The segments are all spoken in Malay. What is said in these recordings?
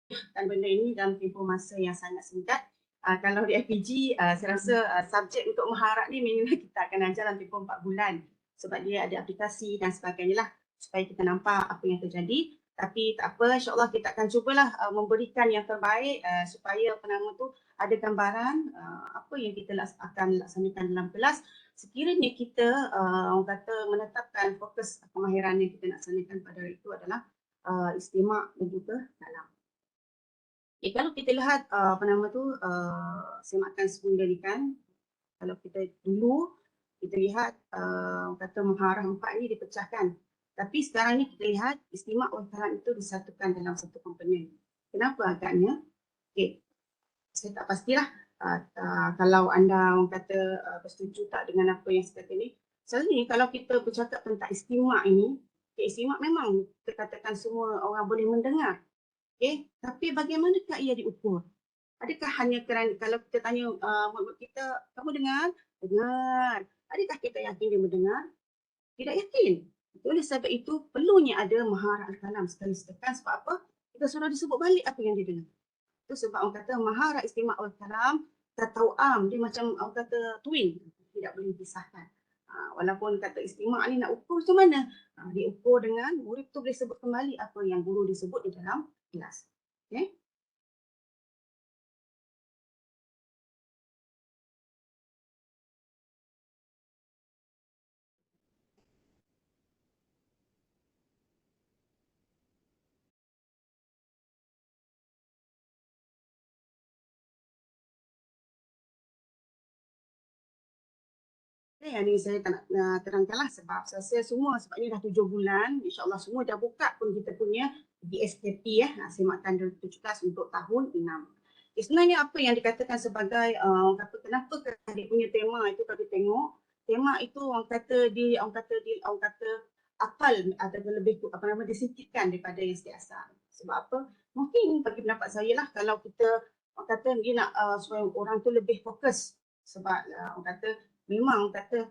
dan benda ini dalam tempoh masa yang sangat singkat. Kalau di FPG, saya rasa subjek untuk mengharap ni minimal kita akan ajar dalam tempoh 4 bulan sebab dia ada aplikasi dan sebagainya lah supaya kita nampak apa yang terjadi. Tapi tak apa, insyaAllah kita akan cubalah memberikan yang terbaik supaya penama tu ada gambaran apa yang kita akan laksanakan dalam kelas. Sekiranya kita orang kata menetapkan fokus kemahiran yang kita nak laksanakan pada hari itu adalah istimak dan juga kalam. Kalau kita lihat apa nama tu semakan sebelum ni kan, kalau kita dulu kita lihat kata muharah 4 ni dipecahkan. Tapi sekarang ni kita lihat istimak wal kalam itu disatukan dalam satu komponen. Kenapa agaknya? Okey, saya tak pastilah kalau anda orang kata bersetuju tak dengan apa yang saya kata ni. Selalunya kalau kita bercakap tentang istimak ini, istimak memang kita katakan semua orang boleh mendengar. Okay, tapi bagaimanakah ia diukur? Adakah hanya kerana kalau kita tanya murid kita, kamu dengar? Dengar. Adakah kita yakin dia mendengar? Tidak yakin. Oleh sebab itu perlunya ada maharah al-kalam sekali setekan. Sebab apa? Kita suruh disebut balik apa yang dia dengar. Itu sebab orang kata maharah istimak al-kalam tatawam. Dia macam orang kata twin. Tidak boleh dipisahkan. Walaupun kata istimak ni nak ukur macam mana? Diukur dengan murid tu boleh sebut kembali apa yang guru disebut di dalam kelas. Okay? Yang ni saya tak nak terangkanlah sebab saya semua sebabnya dah 7 bulan, insyaAllah semua dah buka pun kita punya DSKP semakan 17 untuk tahun 6. Sebenarnya apa yang dikatakan sebagai kata kenapa dia punya tema itu kalau tengok tema itu orang kata akal atau lebih apa nama disingkirkan daripada yang setiasa. Sebab apa? Mungkin bagi pendapat saya lah kalau kita orang kata dia nak supaya orang tu lebih fokus sebab orang kata memang kata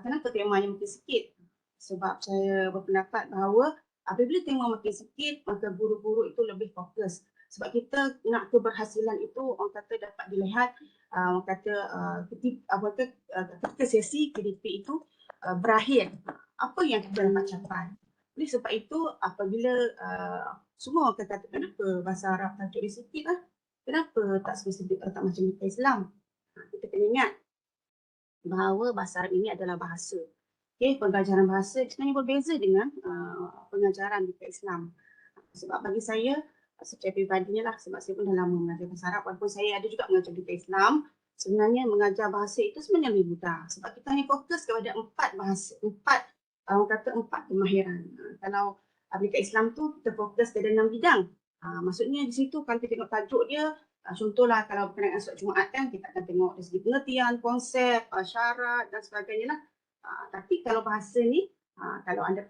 kenapa temanya makin sikit? Sebab saya berpendapat bahawa apabila tema makin sikit, maka guru-guru itu lebih fokus. Sebab kita nak keberhasilan itu orang kata dapat dilihat orang kata ketika sesi KDP itu berakhir. Apa yang kita dapat capai? Oleh sebab itu apabila semua orang kata kenapa bahasa Arab tajuk dia sikit lah. Kenapa tak spesifik tak macam kita Islam? Kita kena ingat bahawa bahasa Arab ini adalah bahasa. Okay, pengajaran bahasa sebenarnya berbeza dengan pengajaran di Islam. Sebab bagi saya, secara pribadinya lah, sebab saya pun dah lama mengajar bahasa Arab, walaupun saya ada juga mengajar di Islam, sebenarnya mengajar bahasa itu sebenarnya lebih mudah. Sebab kita hanya fokus kepada 4 bahasa, 4, orang kata 4 kemahiran. Kalau Dekat Islam tu kita fokus pada 6 bidang. Maksudnya di situ kalau kita tengok tajuk dia, contohlah kalau berkenaan solat Jumaat kan kita akan tengok dari segi pengertian, konsep, syarat dan sebagainya lah. Tapi kalau bahasa ni kalau anda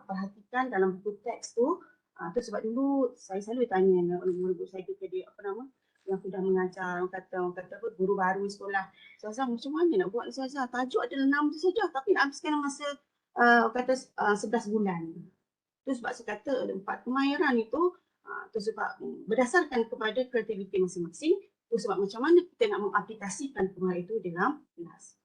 perhatikan dalam buku teks tu, tu sebab dulu saya selalu tanya murid-murid saya ketika dia apa nama yang sudah mengajar orang kata apa guru baru sekolah. Saya macam mana nak buat saya tajuk ada 6 tu saja tapi nak habiskan masa kata 11 bulan. Itu sebab saya kata ada 4 kemahiran itu tu sebab berdasarkan kepada kreativiti masing-masing. Itu sebab macam mana kita nak mengaplikasikan kemahiran itu dalam kelas.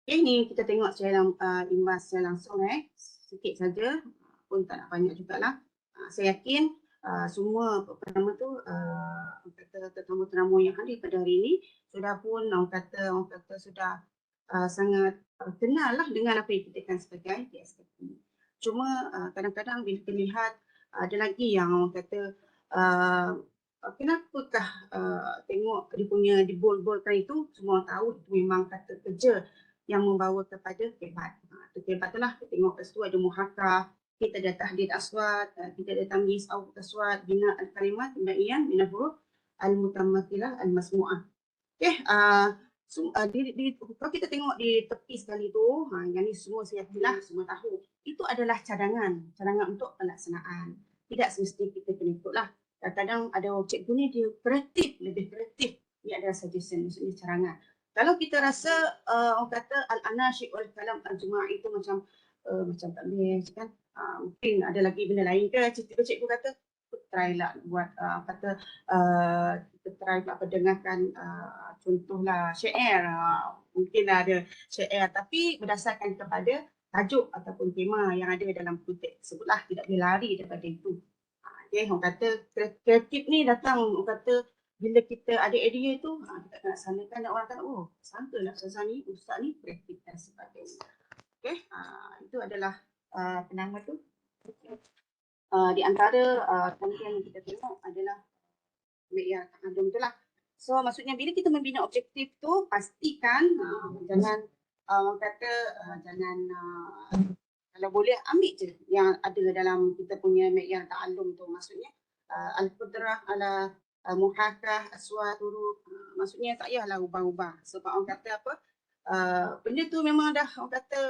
Okay, ni kita tengok secara imbas secara langsung sikit saja pun tak nak banyak jugalah. Saya yakin semua pertama tu kata tetamu-tetamu yang hadir pada hari ini sudah pun orang kata sudah sangat kenal lah dengan apa yang kita akan sebagai DSKP. Cuma kadang-kadang bila kita lihat ada lagi yang orang kata kenapakah tengok dia punya dibol-bolkan itu semua tahu itu memang kata kerja yang membawa kepada kebat. Kebat tu lah kita tengok kat situ ada muhakah, kita ada tahdid aswad, kita ada tamyiz aswad, bina al-kalimat, bina bina huruf al-mutamathilah al-masmu'ah. Okay, kalau kita tengok di tepi sekali tu, yang ni semua saya yakinlah semua tahu. Itu adalah cadangan untuk pelaksanaan. Tidak semestinya kita kena ikutlah. Kadang-kadang ada cikgu ni dia kreatif, lebih kreatif. Dia adalah suggestion, maksudnya cadangan. Kalau kita rasa orang kata al-anashid wal kalam al-jema'i itu macam tak best kan. Mungkin ada lagi benda lain ke, cikgu kata try lah buat kata kita try apa dengarkan contohlah syair, mungkin ada syair tapi berdasarkan kepada tajuk ataupun tema yang ada dalam konteks tersebutlah, tidak boleh lari daripada itu. Okay, orang kata kreatif ni datang, orang kata bila kita ada idea tu, kita nak laksanakan dan orang kata, oh sangkalah Ustazah ni, Ustaz ni kreatif dan sebagainya. Okay, itu adalah penama tu. Di antara contoh yang kita tengok adalah Me'yar Ta'adum tu lah. So maksudnya bila kita membina objektif tu, pastikan jangan orang kata jangan kalau boleh ambil je yang ada dalam kita punya Me'yar Ta'alum tu. Maksudnya Al-Qudrah ala Muhakah Aswat Huruf, maksudnya tak payahlah ubah-ubah. Sebab orang kata apa, benda tu memang dah orang kata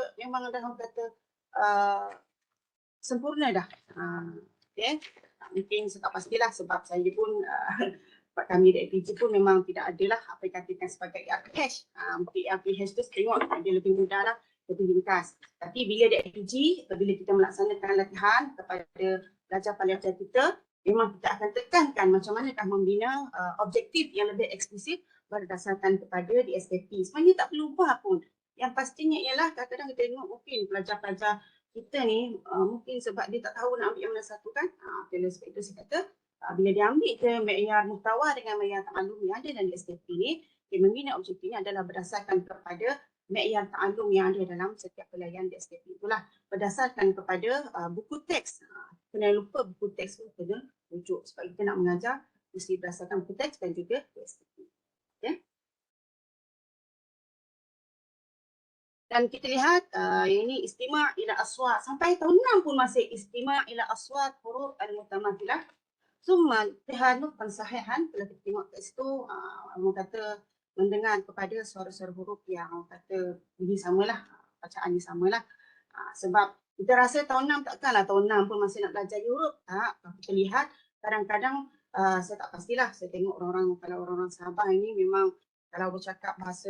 sempurna dah. Okay. Mungkin saya tak pastilah sebab saya pun kami di APG pun memang tidak adalah apa yang katakan sebagai ERPH. Mungkin ERPH tu tengok dia lebih mudah lah, lebih ringkas. Tapi bila di APG, bila kita melaksanakan latihan kepada pelajar-pelajar kita, memang kita akan tekankan macam manakah membina objektif yang lebih eksklusif berdasarkan kepada DSKP. Sebenarnya tak perlu ubah pun. Yang pastinya ialah kadang-kadang kita tengok mungkin pelajar-pelajar kita ni mungkin sebab dia tak tahu nak ambil yang mana satu kan. Oleh sebab itu saya kata bila dia ambil ke Me'yar Muhtawa dengan Me'yar Ta'alum yang ada dalam SKP ni, dia membina objektif ni adalah berdasarkan kepada Me'yar Ta'alum yang ada dalam setiap pelayan di SKP. Itulah berdasarkan kepada buku teks. Kena lupa buku teks pun kena rujuk sebab kita nak mengajar mesti berdasarkan buku teks dan juga SKP. Okay. Dan kita lihat ini istima' ila aswat. Sampai tahun 6 pun masih istima' ila aswat huruf al-mutamathilah. Summa tihanut pensahihan. Kalau kita tengok kat situ, orang kata mendengar kepada suara-suara huruf yang orang kata bunyi samalah, bacaannya samalah. Sebab kita rasa tahun 6 takkanlah tahun 6 pun masih nak belajar huruf. Tak, kalau kita lihat kadang-kadang saya tak pastilah, saya tengok orang-orang, kalau orang-orang Sabah ini memang kalau bercakap bahasa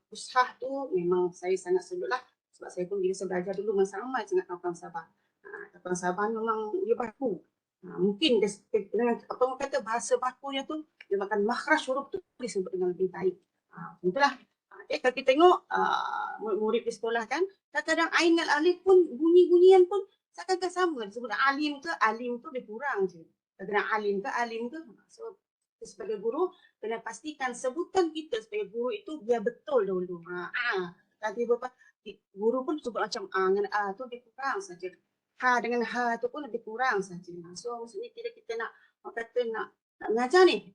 Fushah tu memang saya sangat sedut lah. Sebab saya pun bila saya belajar dulu masa ramai sangat kawan Sabah. Kawan Sabah memang dia baku. Mungkin dengan apa orang kata bahasa bakunya tu dia makan makhraj huruf tu disebut dengan lebih baik. Itulah. Kalau kita tengok murid di sekolah kan, kadang-kadang ain dan alif pun bunyi-bunyian pun seakan-akan sama. Disebut alim tu lebih kurang je. Kadang-kadang alim ke. So sebagai guru kena pastikan sebutan kita sebagai guru itu biar betul dulu. Nanti beberapa guru pun sebut macam dengan tu lebih kurang saja. Dengan ha tu pun lebih kurang saja. So maksudnya kita nak mengajar ni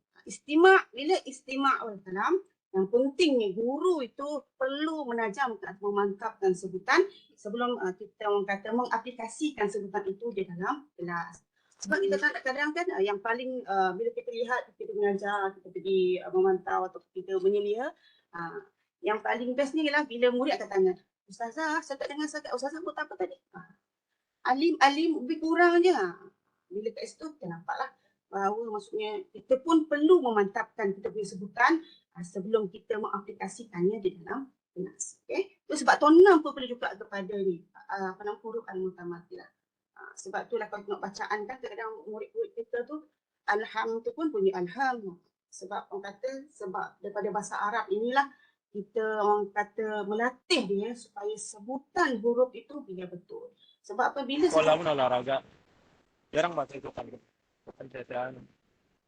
bila istima' wal kalam, yang penting ni guru itu perlu menajamkan atau memantapkan sebutan sebelum kita mengaplikasikan sebutan itu di dalam kelas. Sebab kita kadang-kadang kan yang paling bila kita lihat kita mengajar, kita pergi memantau atau kita menyelia, yang paling best ni ialah bila murid akan tanya, Ustazah, saya tak dengar sangat, Ustazah buat apa tadi? Alim lebih kurang je. Bila kat situ kita nampaklah bahawa maksudnya kita pun perlu memantapkan kita punya sebutan sebelum kita mengaplikasikannya di dalam kelas. Okay? Itu sebab tahun 6 pun perlu juga kepada ni huruf al-mutamathilah. Sebab itulah kalau tengok bacaan kan kadang-kadang murid-murid kita tu alham tu pun bunyi alham. Sebab orang kata sebab daripada bahasa Arab inilah kita orang kata melatih dia supaya sebutan huruf itu biar betul. Sebab apabila sekolah pun olahraga jarang baca itu kan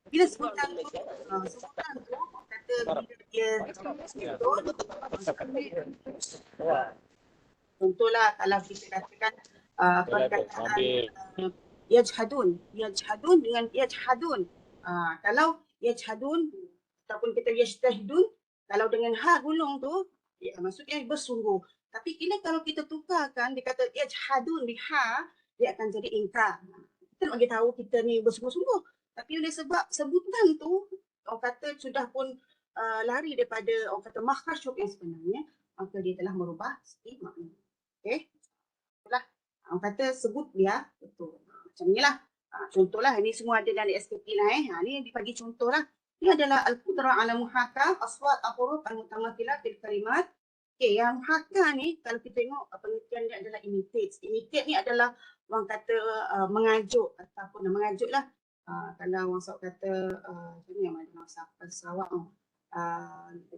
bila sebutan tu orang kata bila dia contohlah kalau kita katakan perkataan yajhadun dengan yajhadun. Kalau yajhadun ataupun kita yajtahidun, kalau dengan ha gulung tu maksudnya bersungguh. Tapi kini kalau kita tukarkan dia kata yajhadun di ha, dia akan jadi ingkar. Kita nak bagi tahu kita ni bersungguh-sungguh. Tapi oleh sebab sebutan tu orang kata sudah pun lari daripada orang kata makhraj yang sebenarnya, maka dia telah merubah segi makna. Okay. Itulah. Orang kata sebut dia betul. Macam inilah. Contohlah ini semua ada dalam SKP lah. Ni dibagi contoh lah. Ini adalah al-qudrah ala muhakam aswat al-huruf al-mutamathilah fil kalimat. Okey, yang muhakam ni kalau kita tengok pengertian dia adalah imitate. Imitate ni adalah orang kata mengajuk ataupun mengajuk lah. Kalau orang Sarawak kata macam ni yang mana Sarawak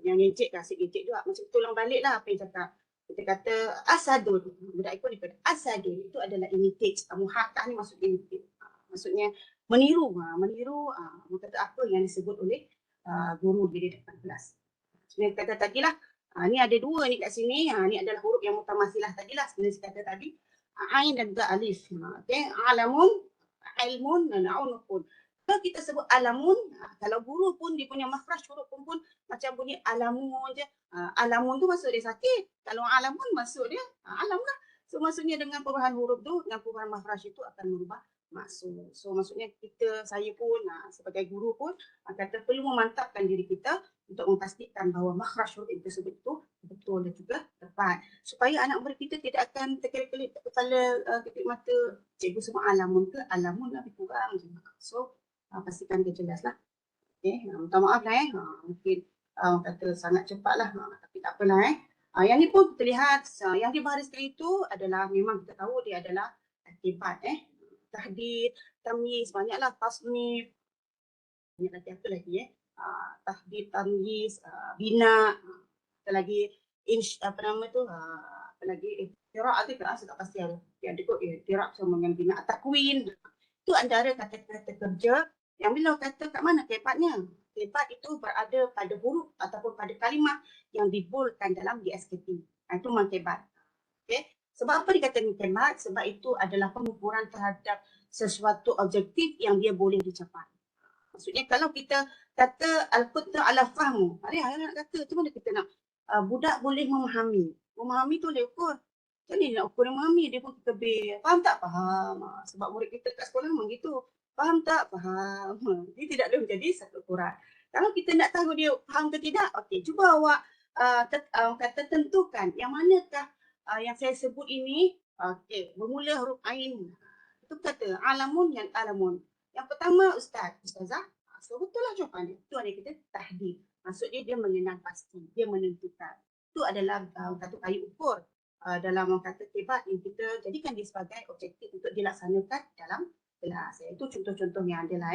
yang ngejek lah, asyik ngejek juga. Macam tulang balik lah apa yang cakap. Kita kata asadun, budak ikut daripada asadun, itu adalah imitate. Muhakam ni maksud imitate. Maksudnya meniru, orang kata apa yang disebut oleh guru di depan kelas. Sebenarnya kata tadi lah, ni ada dua ni kat sini, ni adalah huruf yang mutamasilah tadi lah sebenarnya saya kata tadi. Ain dan juga alif. Okay. Alamun, ilmun dan aunukun. Kalau kita sebut alamun, kalau guru pun dia punya makhraj huruf pun macam bunyi alamun je. Alamun tu maksud dia sakit. Kalau alamun maksud dia alam lah. So maksudnya dengan perubahan huruf tu, dengan perubahan makhraj itu akan merubah maksud. So maksudnya saya pun sebagai guru pun kata perlu memantapkan diri kita untuk memastikan bahawa makhraj huruf tersebut itu betul dan juga tepat. Supaya anak murid kita tidak akan terkelip-kelip kepala, kelip mata, cikgu semua alamun ke, alamun lebih kurang. So pastikan dia jelas lah. Okay, minta maaf lah mungkin kata sangat cepat lah, tapi tak apalah yang ni pun kita lihat, yang dibariskan itu adalah memang kita tahu dia adalah akibat tahdid, tamyiz, banyaklah tasnif, banyak lagi apa lagi tahdid, tamyiz, bina, apa lagi apa nama tu, apa lagi tirak tu saya tak pasti ada. Dia ada kot tirak sama dengan bina, takwin. Itu antara kata-kata kerja yang bila kata kat mana kehebatnya. Kehebat itu berada pada huruf ataupun pada kalimah yang dibolkan dalam DSKP. Itu memang kehebat. Okay. Sebab apa dikatakan kehebat? Sebab itu adalah pengukuran terhadap sesuatu objektif yang dia boleh dicapai. Maksudnya kalau kita kata al-qudrah ala fahmu, ada nak kata macam mana kita nak budak boleh memahami. Memahami tu boleh ukur. Macam ni nak ukur memahami, dia pun kebir. Faham tak? Faham. Sebab murid kita kat sekolah memang gitu. Faham tak? Faham. Dia tidak boleh menjadi satu ukuran. Kalau kita nak tahu dia faham ke tidak, okey, cuba awak kata tentukan yang manakah yang saya sebut ini, okey, bermula huruf ain. Itu kata alamun yang alamun. Yang pertama ustazah. So betul lah jawapan dia. Itu ada kita tahdid. Maksud dia mengenal pasti, dia menentukan. Itu adalah satu kayu ukur dalam orang kata kehebat yang kita jadikan dia sebagai objektif untuk dilaksanakan dalam kelas. Itu contoh-contoh yang ada lah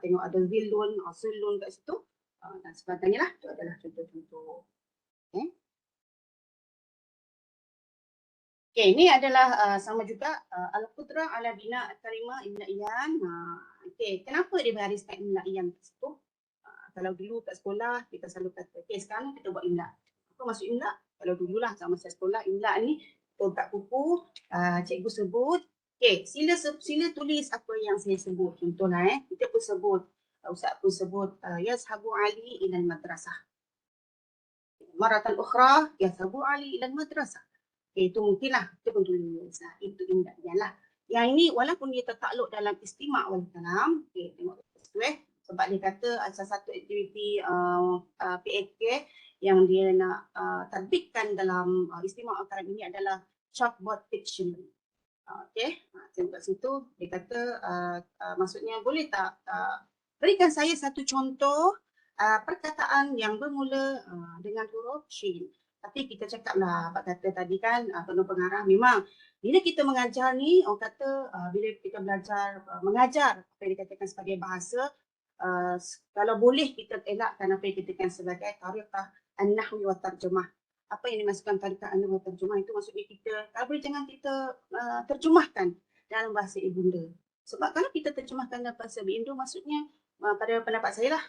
tengok ada zilun, sulun kat situ dan sebagainya lah. Itu adalah contoh-contoh. Okay, ini adalah sama juga al-qudrah ala bina al-kalimah imla'iyan. Okay, kenapa dia bariskan imla'iyan kat situ? Kalau dulu kat sekolah kita selalu kata, okay, sekarang kita buat imla'. Apa maksud imla'? Kalau dululah sama saya sekolah, imla' ni kat buku, cikgu sebut, okay, sila tulis apa yang saya sebut. Contohlah kita pun sebut, Ustaz pun sebut, yazhabu Ali ilal madrasah. Maratan ukhra, yazhabu Ali ilal madrasah. Okay, itu mungkinlah, kita pun tulis. Itu imla'iyan lah. Yang ini walaupun dia tertakluk dalam istimak wal kalam, okay, tengok itu sebab dia kata salah satu aktiviti PAK yang dia nak tadbikkan dalam istimak wal kalam ini adalah chalkboard dictionary. Okay, tengok kat situ dia kata maksudnya boleh tak berikan saya satu contoh perkataan yang bermula dengan huruf shin. Tapi kita cakaplah, Pak kata tadi kan, penuh pengarah memang bila kita mengajar ni, orang kata bila kita belajar mengajar apa yang dikatakan sebagai bahasa, kalau boleh kita elakkan apa yang dikatakan sebagai tariqah an-nahwi wa tarjumah. Apa yang dimasukkan tariqah an-nahwi wa tarjumah itu maksudnya kita, kalau boleh jangan kita terjemahkan dalam bahasa ibunda. Sebab kalau kita terjemahkan dalam bahasa ibunda, maksudnya pada pendapat saya lah,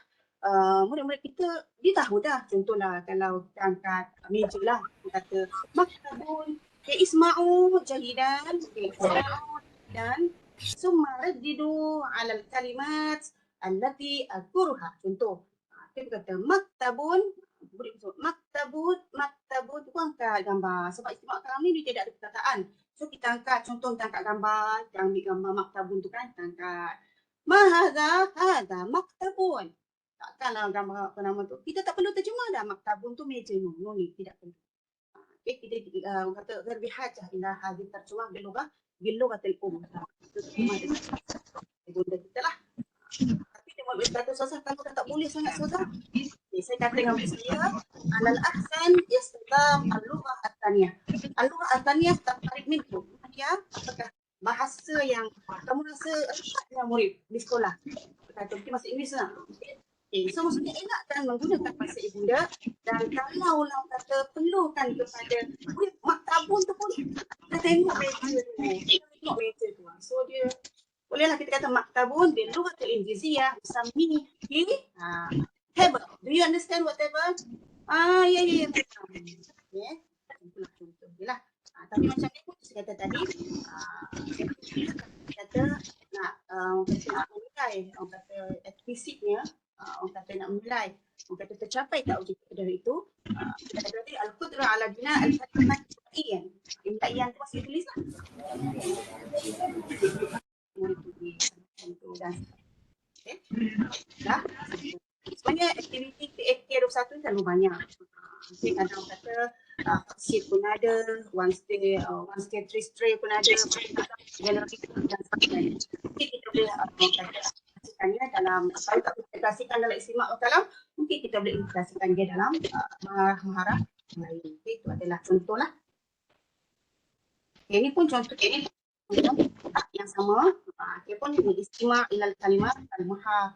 murid-murid kita dia tahu dah. Contohlah kalau kita angkat meja lah, kita kata maktabun isma'u jahidan dan summa raddidu 'alal kalimat allati adkuruha. Contoh kita kata maktabun, murid kita maktabun tu angkat gambar. Sebab istimak kalam ni dia tidak ada perkataan. So kita angkat, contoh kita angkat gambar, kita ambil gambar maktabun tu kan, kita angkat ma hadza maktabun. Takkanlah gambar apa nama tu. Kita tak perlu terjemah dah maktabun tu meja no ni, tidak perlu. Okay, kita kata gharbi hajah ila hadhi terjemah bilughatil Itu terjemah dengan ibunda kita lah. Tapi dia kata Ustazah, kalau tak boleh sangat Ustazah. Okay, saya kata dengan saya, alal ahsan istighdam al-lughah at-thaniyah. Al-lughah at-thaniyah tarik minkum. Ya, apakah bahasa yang kamu rasa yang murid di sekolah? Kata mungkin bahasa Inggeris lah. Okay, so maksudnya elakkan menggunakan bahasa ibunda, dan kalau orang kata perlukan kepada maktabun tu pun kita tengok meja tu. Kita tengok meja tu. So dia bolehlah kita kata maktabun bil lughatil injiliziyah yusammihi table. Do you understand what table? Ya. Ya. Contoh je lah. Tapi macam ni pun saya kata tadi, kata nak memulai, orang kata eksplisiknya, orang kata nak memulai, orang kata tercapai tak objek dari itu, kita kata tadi al-qudrah ala bina al-kalimat imlaiyan. Imlaiyan tu masih tulis lah. Dan dah. Sebenarnya aktiviti PAK21 ni terlalu banyak. Mungkin kadang kata sheet pun ada, one stay 3 stray pun ada, gallery dan sebagainya. Mungkin kita boleh aplikasikannya dalam, kalau tak aplikasikan dalam istimak kalam, mungkin kita boleh aplikasikan dia dalam maharah lain. Okay, itu adalah contoh lah. Okay, ini pun contoh yang sama. Okay, pun istimak ilal kalimat al-muha.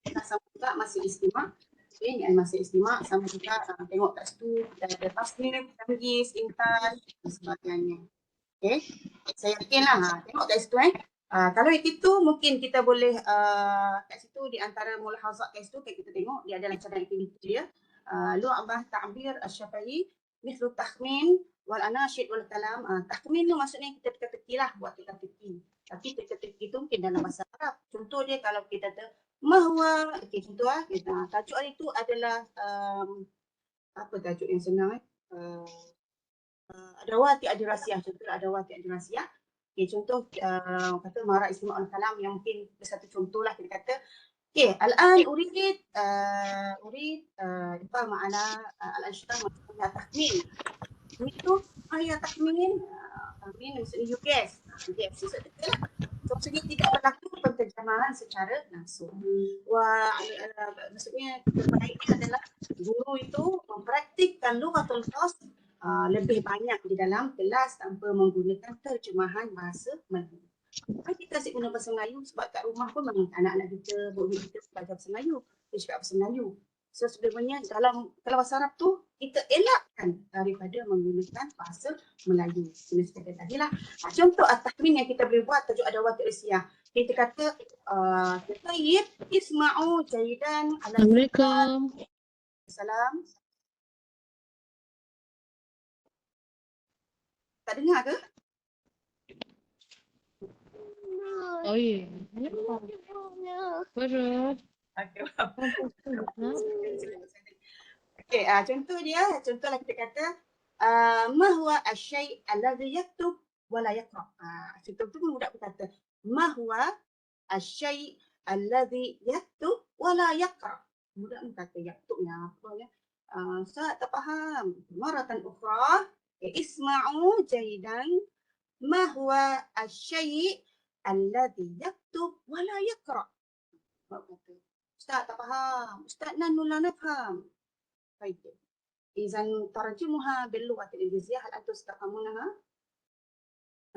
Kita sama juga masih istimak. Okay, ni masih istimak, sama juga tengok kat situ ada tasnif, tamyiz, intaj dan sebagainya. Okay, saya yakinlah tengok kat situ kalau itu mungkin kita boleh kat situ di antara mulahazat kat situ kita tengok dia ada rancangan aktiviti dia. Lu'bah ta'bir asy-Syafi'i mithlu takhmin wal anashid wal kalam. Takhmin tu maksudnya kita teka-teki lah, buat teka-teki. Tapi teka-teki tu mungkin dalam bahasa Arab. Contoh dia kalau kita mahwa, okay, contoh kita tajuk hari itu adalah apa tajuk yang senang adawati adirasiyah. Contoh adawati adirasiyah. Okay, contoh kata marah istimak al-kalam yang mungkin satu contoh lah kita kata. Okay, al-an urid apa makna al-anshtah maksudnya takhmin. Itu ayat takhmin maksudnya you guess. Guess maksudnya maksudnya tidak berlaku penterjemahan secara langsung. Maksudnya terbaiknya adalah guru itu mempraktikkan lughatul khas lebih banyak di dalam kelas tanpa menggunakan terjemahan bahasa Melayu. Kita asyik guna bahasa Melayu sebab kat rumah pun memang anak-anak kita, budak kita belajar bahasa Melayu, dia cakap bahasa Melayu. So sebenarnya kalau bahasa Arab tu kita elakkan daripada menggunakan bahasa Melayu. Sebenarnya saya kata tadi lah. Contoh at-tahmin yang kita boleh buat tajuk adawat al-isyah. Kita kata tayyib isma'u jayidan ala Assalamualaikum. Salam. Tak dengar ke? Oh iya. Baru. Okey, contohlah kita kata ma huwa asy-syai' alladhi yaktub wa la yaqra. Contoh tu budak berkata ma huwa asy-syai' alladhi yaktub wa la yaqra. Budak berkata yaktubnya apa ya? Saya tak faham. Maratan ukhra, isma'u jayidan ma huwa asy-syai' alladhi yaktub wa la yaqra. Ustaz tak faham. Ustaz nanu la nafham. Baik. Izan tarjumuha bil lughatil injiliziyah hal antum tafhamunaha?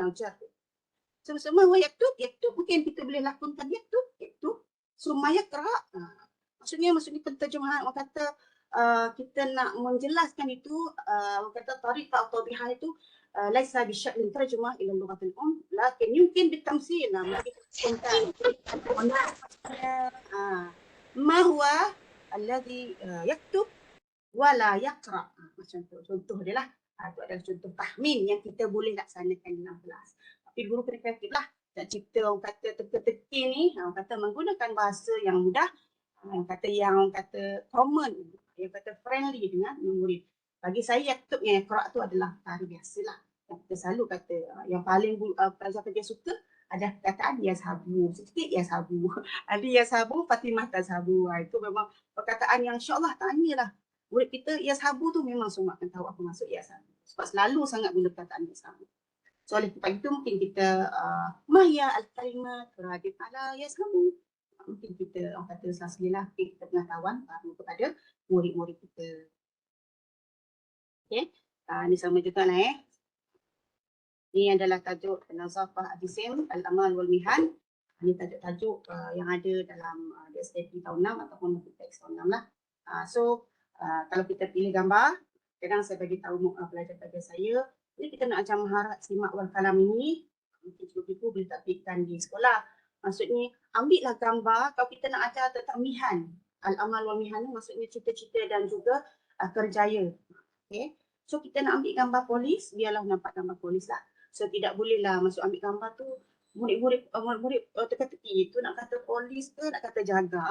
Naujar. Sama-sama wa yaktub mungkin kita boleh lakonkan yaktub. Summa yaqra. Maksudnya penterjemahan orang kata kita nak menjelaskan itu orang kata tariqah atau bihah itu laisa bi syakl tarjumah ila lughatil lakin yumkin bitamsil. Mungkin ma huwa alladhi yaktub wala yaqra. Macam tu contoh dia lah. Itu adalah contoh tahmin yang kita boleh laksanakan dalam kelas. Tapi guru kena kreatif lah. Tak cipta orang kata teka-teki ni, orang kata menggunakan bahasa yang mudah, orang kata common, yang kata friendly dengan murid. Bagi saya yaktub yang yaqra tu adalah tarikh biasalah. Yang kita selalu kata yang paling pelajar kerja suka ada perkataan yazhabu, sikit yazhabu. Ali yazhabu, Fatimah tazhabu. Itu memang perkataan yang insya-Allah tanyalah. Murid kita yazhabu tu memang semua akan tahu apa maksud yazhabu. Sebab selalu sangat guna perkataan yazhabu. So oleh sebab itu mungkin kita mahya al-kalimat radif ala yashamu. Mungkin kita orang kata selah-selah kita pengetahuan kepada murid-murid kita. Okey. Ini sama juga lah Ini adalah tajuk Nazafah Al-Jisim Al-Amal wal Mihan. Ini tajuk-tajuk yang ada dalam DSKP tahun 6 ataupun teks tahun 6 lah. Kalau kita pilih gambar, kadang saya bagi tahu pelajar-pelajar saya, jadi kita nak ajar maharat simak wal kalam ini, mungkin cikgu boleh takdirkan di sekolah. Maksudnya, ambillah gambar kalau kita nak ajar tentang mihan. Al-amal wal mihan ni maksudnya cita-cita dan juga kerjaya. Okay. So kita nak ambil gambar polis, biarlah nampak gambar polis lah. So tidak bolehlah masuk ambil gambar tu, murid-murid teka-teki tu nak kata polis ke nak kata jaga.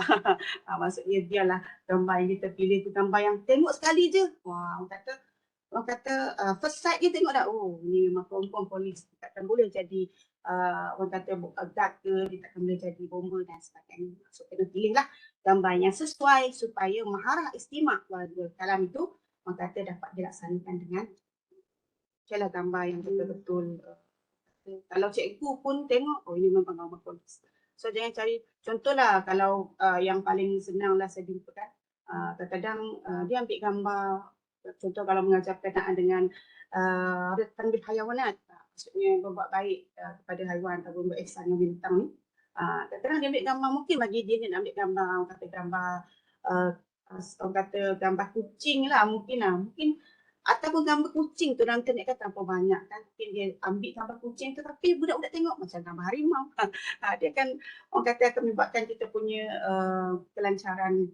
Maksudnya biarlah gambar yang kita pilih tu gambar yang tengok sekali je. Wah, orang kata first sight je tengok dah, oh ni memang perempuan polis. Takkan boleh jadi orang kata guard ke, dia takkan boleh jadi bomber dan sebagainya. So kena pilihlah gambar yang sesuai supaya maharah istimak kalam itu orang kata dapat dilaksanakan dengan lah gambar yang betul-betul. Kalau cikgu pun tengok, oh ini memang gambar polis. So jangan cari, contohlah kalau yang paling senang lah saya jumpakan, kadang-kadang dia ambil gambar. Contoh kalau mengajar berkenaan dengan tanbih hayawanat, maksudnya berbuat baik kepada haiwan atau berbuat ihsan dengan binatang ni. Kadang-kadang dia ambil gambar, mungkin bagi dia nak ambil gambar, orang kata gambar kucing lah, mungkin ataupun gambar kucing tu dalam internet kan terlalu banyak kan, mungkin dia ambil gambar kucing tu tapi budak-budak tengok macam gambar harimau. Dia kan orang kata akan menyebabkan kita punya kelancaran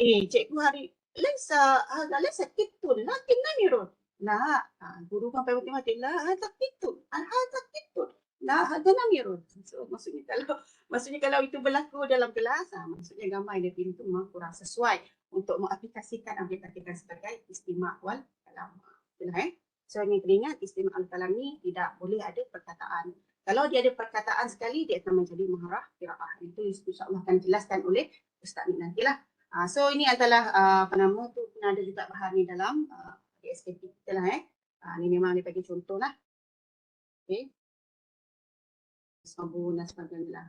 cikgu hari Laisa kitun lakin namirun. Nah, guru kan mati lah hadza kitun. Hadza kitun. Nah, hadza namirun. So maksudnya kalau itu berlaku dalam kelas, maksudnya gambar yang dia pilih itu memang kurang sesuai untuk mengaplikasikan sebagai istimak wal kalam. Betul So yang teringat istimak al kalam ni tidak boleh ada perkataan. Kalau dia ada perkataan sekali dia akan menjadi maharah qiraah. Itu insya-Allah akan dijelaskan oleh Ustaz Min nantilah. So ini adalah ada juga bahan ni dalam DSKP kita lah ini memang dia bagi contoh lah. Okay. Sabun dan sebagainya lah.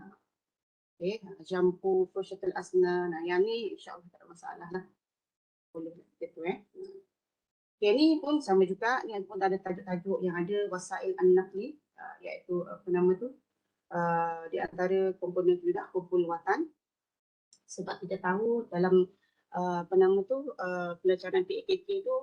Okay. Jampu, Fushatul Asnan. Yang ni insya-Allah tak ada masalah lah. Boleh gitu Okay, ni pun sama juga. Ni pun ada tajuk-tajuk yang ada wasail an-naqli, iaitu di antara komponen juga kumpul watan. Sebab kita tahu dalam pelajaran PAKK tu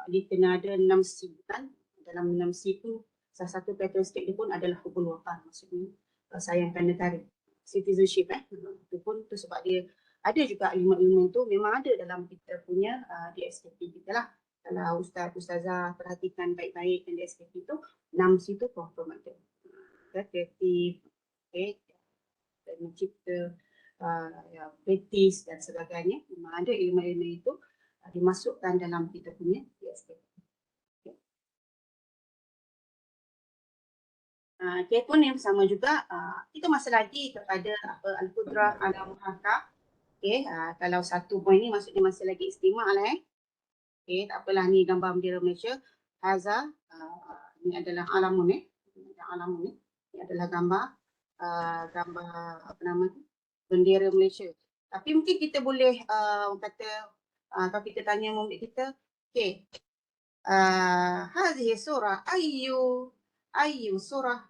dia kena ada 6 C kan. Dalam 6 C tu salah satu karakteristik dia pun adalah hubul watan, maksudnya sayangkan negara, citizenship itu pun tu sebab dia ada juga ilmu-ilmu tu memang ada dalam kita punya DSKP kita lah. Kalau ustazah perhatikan baik-baik dan DSKP tu 6 C tu confirm ada. Kreatif, dan mencipta, kritis dan sebagainya, memang ada ilmu-ilmu itu dimasukkan dalam kita punya DSKP. Okay, pun yang sama juga, kita masih lagi kepada al-qudrah ala muhakah. Okay, kalau satu poin ni maksudnya masih lagi istimak lah Okay, tak apalah, ni gambar bendera Malaysia. Haza, ini adalah alamun Ini adalah gambar bendera Malaysia. Tapi mungkin kita boleh kalau kita tanya murid kita, okay, hadhihi surah ayyu surah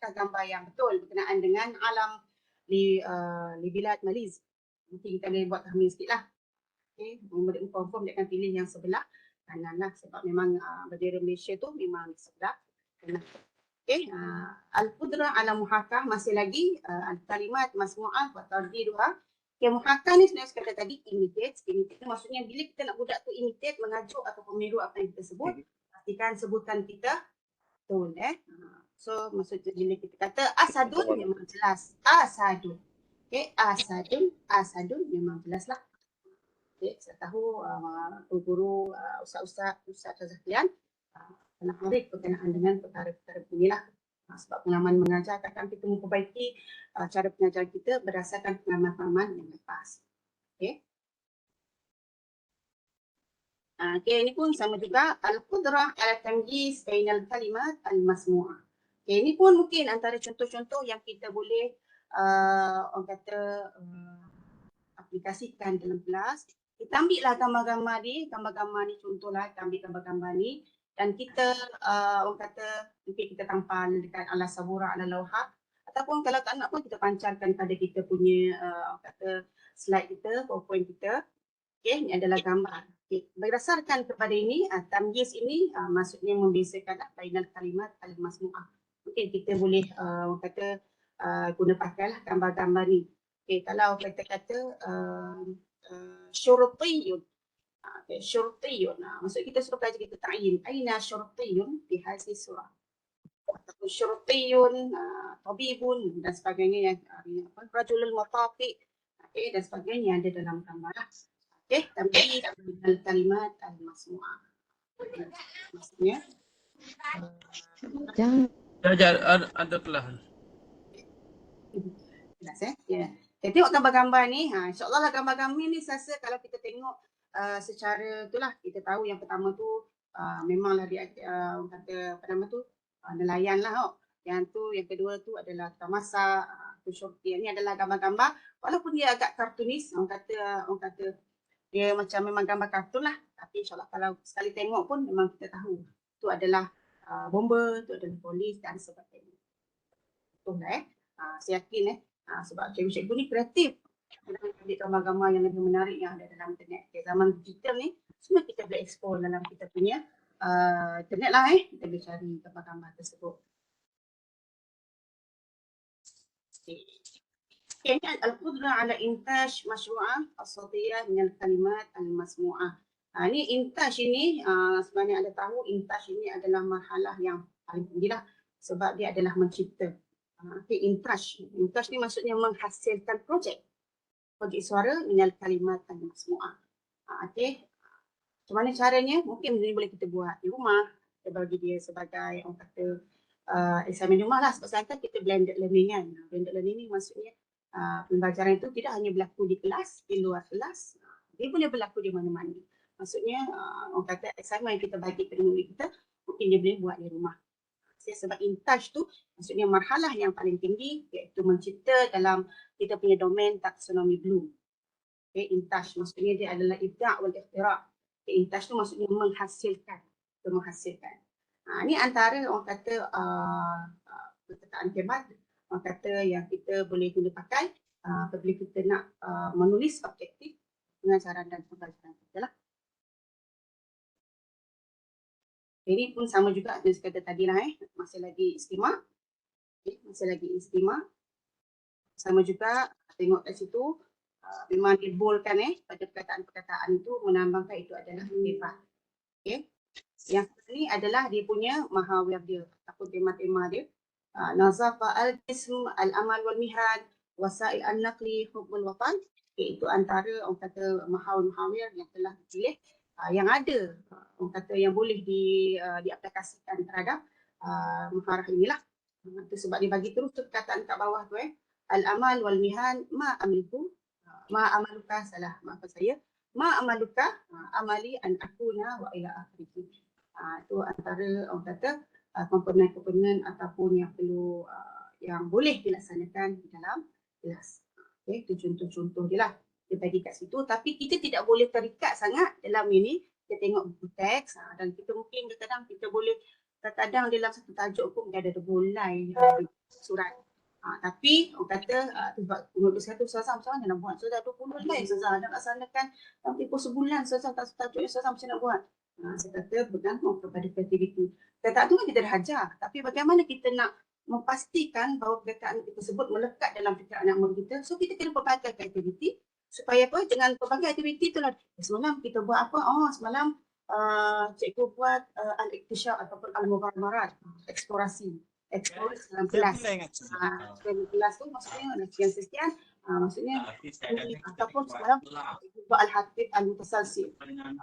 gambar yang betul berkenaan dengan alam di bilad Maliz. Mungkin kita boleh buat tahmin sikit lah. Okay, murid confirm dia akan pilih yang sebelah kanan lah sebab memang bendera Malaysia tu memang sebelah kanan. Okay, al-qudrah ala muhakah masih lagi al-kalimat masmu'ah wa tardiduha. Okay, muhakah ni sebenarnya sekadar tadi imitate maksudnya bila kita nak budak tu imitate, mengajuk atau meniru apa yang kita sebut, pastikan sebutan kita betul So maksudnya bila kita kata asadun memang jelas asadun. Okay, asadun memang jelas lah. Okay, saya tahu guru ustaz sekalian nak menarik berkenaan dengan perkara-perkara inilah. Sebab pengalaman mengajar akan kita memperbaiki cara pengajaran kita berdasarkan pengalaman yang lepas. Okay. Okay, ini pun sama juga al-qudrah ala tamyiz bainal kalimat al-masmu'ah. Okay, ini pun mungkin antara contoh-contoh yang kita boleh orang kata aplikasikan dalam kelas. Kita ambil lah gambar-gambar ni contohlah kita ambil gambar-gambar ni dan kita orang kata mungkin kita tampal dekat ala sabura, ala lauha, ataupun kalau tak nak pun kita pancarkan pada kita punya orang kata slide kita, PowerPoint kita. Okay, ini adalah gambar. Okay. Berdasarkan kepada ini, tamyiz ini maksudnya membezakan bainal kalimat al-masmu'ah. Mungkin kita boleh orang kata guna pakailah gambar-gambar ni. Okay, kalau kita kata syurtiyun. Okay, syurtiyun. Maksud kita suruh kaji kita ta'yin. Aina syurtiyun di hadhihi surah. Ataupun syurtiyun, tabibun dan sebagainya yang rajulul matafi. Okay, dan sebagainya yang ada dalam gambar. Okay, tamyiz al-kalimat al-masmu'ah. Maksudnya ada kelas. jelas ya. Kita tengok gambar-gambar ni, insya-Allah lah gambar-gambar ni saya rasa kalau kita tengok secara itulah kita tahu yang pertama tu memanglah dia orang kata apa nama tu nelayan lah. Yang tu yang kedua tu adalah masak, tu syurti. Ini adalah gambar-gambar walaupun dia agak kartunis, orang kata dia macam memang gambar kartun lah, tapi insya-Allah kalau sekali tengok pun memang kita tahu tu adalah bomba, tu adalah polis dan sebagainya. Betul lah saya yakin sebab cikgu-cikgu ni kreatif. Kita ambil gambar-gambar yang lebih menarik yang ada dalam internet. Okay, zaman digital ni semua kita boleh explore dalam kita punya internet lah kita boleh cari gambar-gambar tersebut. Okay. Okay, al-qudrah ala intaj masyru'ah as-sawtiyah min al-kalimat al-masmu'ah. Ini intaj ini sebenarnya anda tahu intaj ini adalah marhalah yang paling tinggi lah sebab dia adalah mencipta. Okay, intaj ni maksudnya menghasilkan projek suara min al-kalimat al-masmu'ah. Okay, macam mana caranya? Mungkin ini boleh kita buat di rumah. Kita bagi dia sebagai orang kata assignment rumah lah sebab sekarang kita blended learning kan. Blended learning ni maksudnya pembelajaran itu tidak hanya berlaku di kelas, di luar kelas, dia boleh berlaku di mana-mana. Maksudnya orang kata assignment yang kita bagi ke murid kita, mungkin dia boleh buat di rumah. Sebab intaj tu maksudnya marhalah yang paling tinggi iaitu mencipta dalam kita punya domain taksonomi Bloom. Okay, intaj maksudnya dia adalah ibda' wal ikhtira'. Okay, intaj tu maksudnya menghasilkan. Ini antara orang kata perkataan hebat, orang kata yang kita boleh guna pakai apabila kita nak menulis objektif pengajaran dan pembelajaran kita lah. Ini pun sama juga dengan sekadar tadi lah masih lagi istimak. Okay, masih lagi istimak. Sama juga tengok kat situ memang dibolkan pada perkataan-perkataan itu menambahkan itu adalah hebat. Okay. Yang ini adalah dia punya mahawir dia ataupun tema-tema dia. Nazafa al-jism, al-amal wal-mihan, wasail an-naqli, hubbul watan. Okay, itu antara orang kata mahawir yang telah dipilih yang ada orang kata yang boleh diaplikasikan terhadap muharah inilah. Itu sebab dia bagi terus perkataan kat bawah tu al-amal wal-mihan ma amilku ma amaluka salah maafkan saya ma amaluka amali an akuna wa ila akhirih. Itu antara orang kata komponen-komponen ataupun yang perlu yang boleh dilaksanakan di dalam kelas. Okay, itu contoh-contoh je lah kita bagi kat situ, tapi kita tidak boleh terikat sangat dalam ini. Kita tengok buku teks dan kita mungkin kadang-kadang kita boleh kadang-kadang dalam satu tajuk pun dia ada bulai surat. Tapi orang kata sebab satu Ustazah macam mana nak buat? Ustazah 20 line Ustazah nak laksanakan dalam tempoh sebulan Ustazah tajuk Ustazah macam nak buat? Saya kata bergantung kepada kreativiti. Perkataan tu kan kita dah ajar, tapi bagaimana kita nak memastikan bahawa perkataan kita sebut melekat dalam fikiran anak murid kita. So kita kena pelbagai aktiviti supaya apa? Dengan pelbagai aktiviti itulah semalam kita buat apa? Semalam cikgu buat al-iktisyaf ataupun al-mughamarat, eksplorasi dalam kelas. Dalam kelas tu maksudnya sekian-sekian maksudnya ataupun semalam buat al-hatib al-mutasalsil.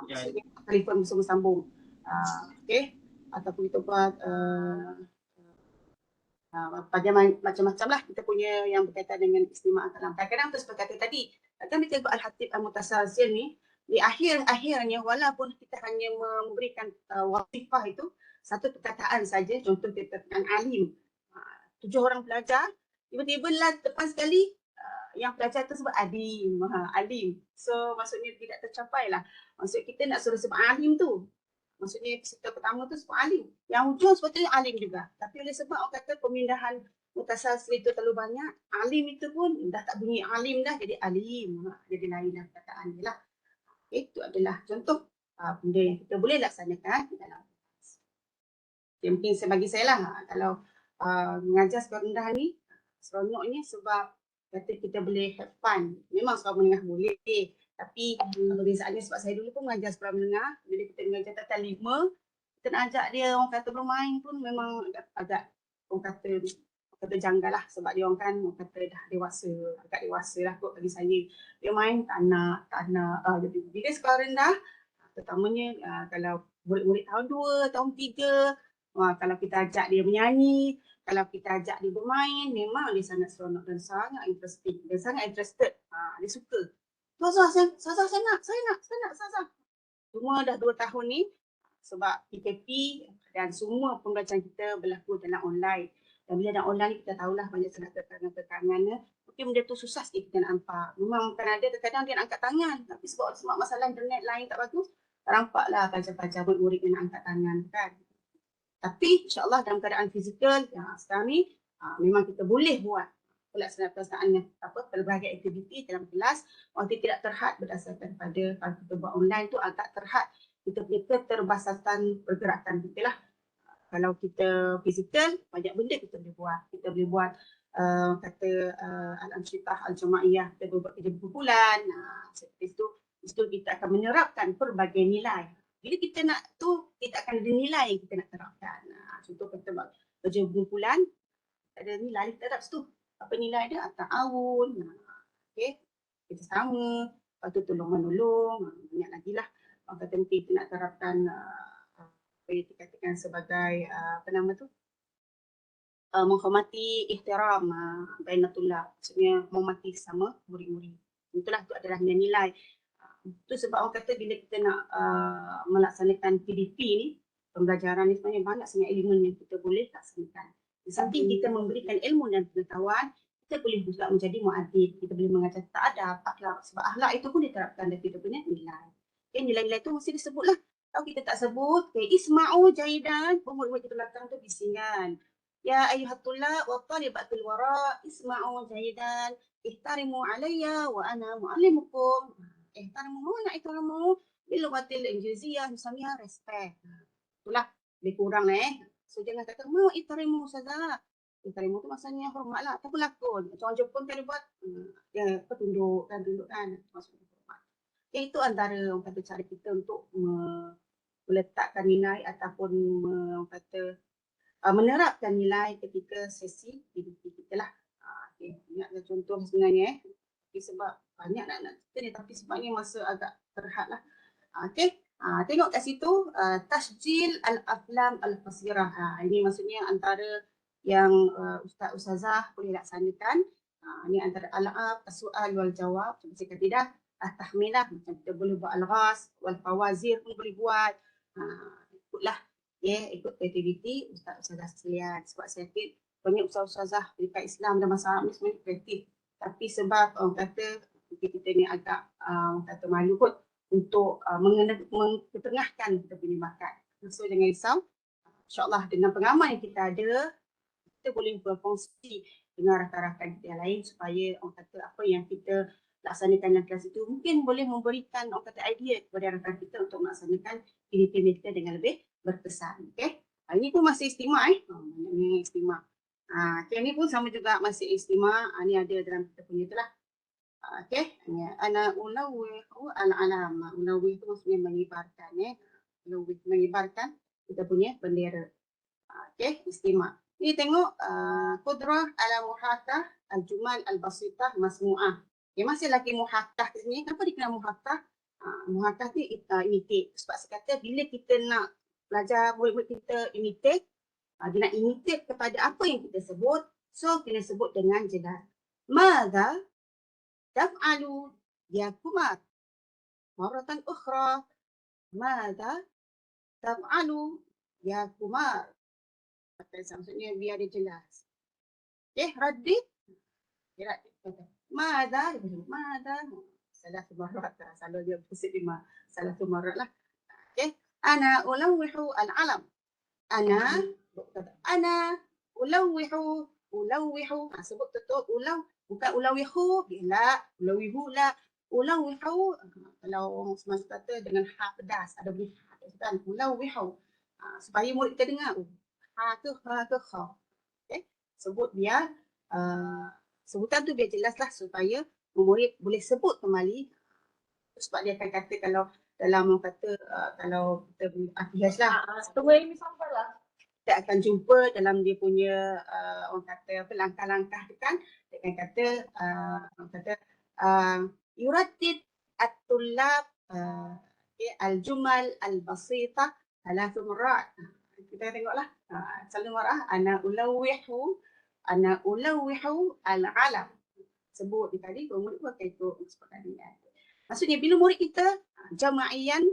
Maksudnya telefon bersambung-sambung. Okey, ataupun kita buat macam-macam lah kita punya yang berkaitan dengan istimewa kalam. Kadang-kadang tu seperti kata tadi, kadang kita buat al-hatib al-mutasalsil ni di akhirnya walaupun kita hanya memberikan wazifah itu satu perkataan saja, contoh kita tekan alim. 7 orang pelajar, tiba-tiba lah depan sekali yang pelajar tu sebut alim, alim. So maksudnya tidak tercapai lah. Maksud kita nak suruh sebut alim tu. Maksudnya peserta pertama tu sebut alim. Yang hujung sepatutnya alim juga. Tapi oleh sebab orang kata pemindahan mutasalsil itu terlalu banyak, alim itu pun dah tak bunyi alim dah, jadi alim. Jadi lain dah perkataan dia lah. Itu adalah contoh benda yang kita boleh laksanakan di dalam kelas. Yang mungkin bagi saya lah, kalau mengajar sekolah rendah ni, seronoknya sebab kata kita boleh have fun. Memang sekolah menengah boleh, tapi perbezaannya sebab saya dulu pun mengajar sekolah menengah, bila kita mengajar tatan 5, kita nak ajak dia orang kata bermain pun memang agak orang kata janggal lah, sebab dia orang kan orang kata dah dewasa, agak dewasa lah kot bagi saya. Dia main tak nak. Jadi bila sekolah rendah, terutamanya kalau murid-murid tahun 2, tahun 3, kalau kita ajak dia menyanyi, kalau kita ajak dia bermain, memang dia sangat seronok dan sangat interesting. Dia sangat interested. Dia suka. Saya nak. Cuma dah 2 tahun ni, sebab PKP dan semua pembelajaran kita berlaku dalam online. Dan bila dalam online ni kita tahulah banyak sangat tekanan-tekanannya. Mungkin benda tu susah sikit kita nak nampak. Memang bukan ada, terkadang dia nak angkat tangan. Tapi sebab masalah internet lain tak bagus, tak nampaklah pelajar-pelajar murid yang nak angkat tangan kan. Tapi insyaAllah dalam keadaan fizikal sekarang ni memang kita boleh buat pelaksanaan pelbagai aktiviti dalam kelas. Waktu tidak terhad berdasarkan pada kalau kita buat online tu agak terhad kita punya keterbatasan pergerakan kita lah. Kalau kita fizikal, banyak benda kita boleh buat. Kita boleh buat al-ansyitah al-jamaiyah, kita boleh buat kerja berkumpulan. Seperti itu kita akan menerapkan pelbagai nilai. Bila kita nak tu, kita akan ada nilai yang kita nak terapkan. Contoh kita buat kerja berkumpulan, ada nilai kita terap situ. Apa nilai dia? Ta'awun, okay. Kita sama, lepas tu tolong-menolong, banyak lagi lah. Orang kata mungkin kita nak terapkan apa yang dikatakan sebagai menghormati ihtiram bainatullah, maksudnya menghormati sama murid-murid. Itulah tu adalah nilai. Itu sebab orang kata bila kita nak melaksanakan PDP ni, pembelajaran ni sebenarnya banyak sangat elemen yang kita boleh laksanakan. Di samping kita memberikan ilmu dan pengetahuan, kita boleh juga menjadi muadib, kita boleh mengajar ta'adab, akhlak. Sebab akhlak itu pun diterapkan dan kita punya nilai. Okay, nilai-nilai tu mesti disebutlah. Kalau kita tak sebut, isma'u jaidan, murid-murid kita belakang tu bisingan. Ya ayyuhatullah wa talibatul wara, isma'u jaidan, ihtarimu alayya wa ana mu'allimukum. Ihtarimu, nak ihtarimu, bilugatil injiziyah, misalnya respect. Itulah, lebih kurang lah So jangan kata, mau ihtarimu saja. Ihtarimu tu maksudnya hormat lah, tak berlakon. Macam orang Jepun kan dia buat, tunduk kan. Maksudnya hormat. Itu antara orang kata cara kita untuk meletakkan nilai ataupun menerapkan nilai ketika sesi PDP kita lah. Ingatlah contoh sebenarnya sebab banyak nak cerita ni tapi sebabnya masa agak terhad lah. Tengok kat situ tasjil al-aflam al-qasirah. Ini maksudnya antara yang ustaz-ustazah boleh laksanakan. Ini antara al-af, as-su'al wal jawab. Macam tidak tahmilah, macam kita boleh buat al-ghas wal fawazir pun boleh buat. Ikutlah ikut aktiviti ustaz-ustazah sekalian. Sebab saya fikir banyak ustaz-ustazah dekat Islam dan masyarakat ni sebenarnya kreatif. Tapi sebab orang kata kita ni agak orang kata malu kot untuk mengetengahkan kita punya bakat. So jangan risau. InsyaAllah dengan pengalaman yang kita ada, kita boleh berkongsi dengan rakan-rakan kita yang lain supaya orang kata apa yang kita laksanakan dalam kelas itu mungkin boleh memberikan orang kata idea kepada rakan kita untuk melaksanakan PDP kita dengan lebih berkesan. Okay? Ini pun masih istimewa Ini istimewa. Ini pun sama juga masih istimewa. Ini ada dalam kita punya itulah. Ana ulawih al-alam. Ulawih itu maksudnya mengibarkan ulawih mengibarkan kita punya bendera. Istimewa. Ini tengok qudrah ala muhakah al-jumal al-basitah masmu'ah. Masih lagi muhakah ke sini. Kenapa dikenal muhakah? Muhakah ni imitate. Sebab saya kata bila kita nak belajar murid-murid kita imitate, dia nak imitate kepada apa yang kita sebut, so kena sebut dengan jelas. Madza taf'alu ya kumar? maratan ukhra. Madza taf'alu ya Kumar. Maksudnya biar dia jelas. Okey, raddid. Dia raddid. Kata, Madza, dia kata, Madza. Salah marat lah. Selalu dia pusing lima. Salah marat lah. Okey. Ana ulawwihu al-alam. Ana ulawwihu. Sebut betul ulaw. Bukan ulawihu. La. Ulawihu la. Ulawwihu. Kalau orang semasa kata dengan ha pedas. Ada bunyi ha. Kan? Ulawwihu. Supaya murid kita dengar. Ha ke kha. Okay? Sebut biar sebutan tu biar jelaslah supaya murid boleh sebut kembali. Sebab dia akan kata kalau dalam orang kata kalau kita punya APH lah. Kita akan jumpa dalam dia punya orang kata apa langkah-langkah tu kan. Dia akan kata orang kata yuratid at-tullab al-jumal al-basita thalathu marrat. Kita tengoklah. Selalu marah ana ulawwihu al-alam. Sebut dia tadi murid pun akan ikut kesepakatan dia. Maksudnya bila murid kita jamaian,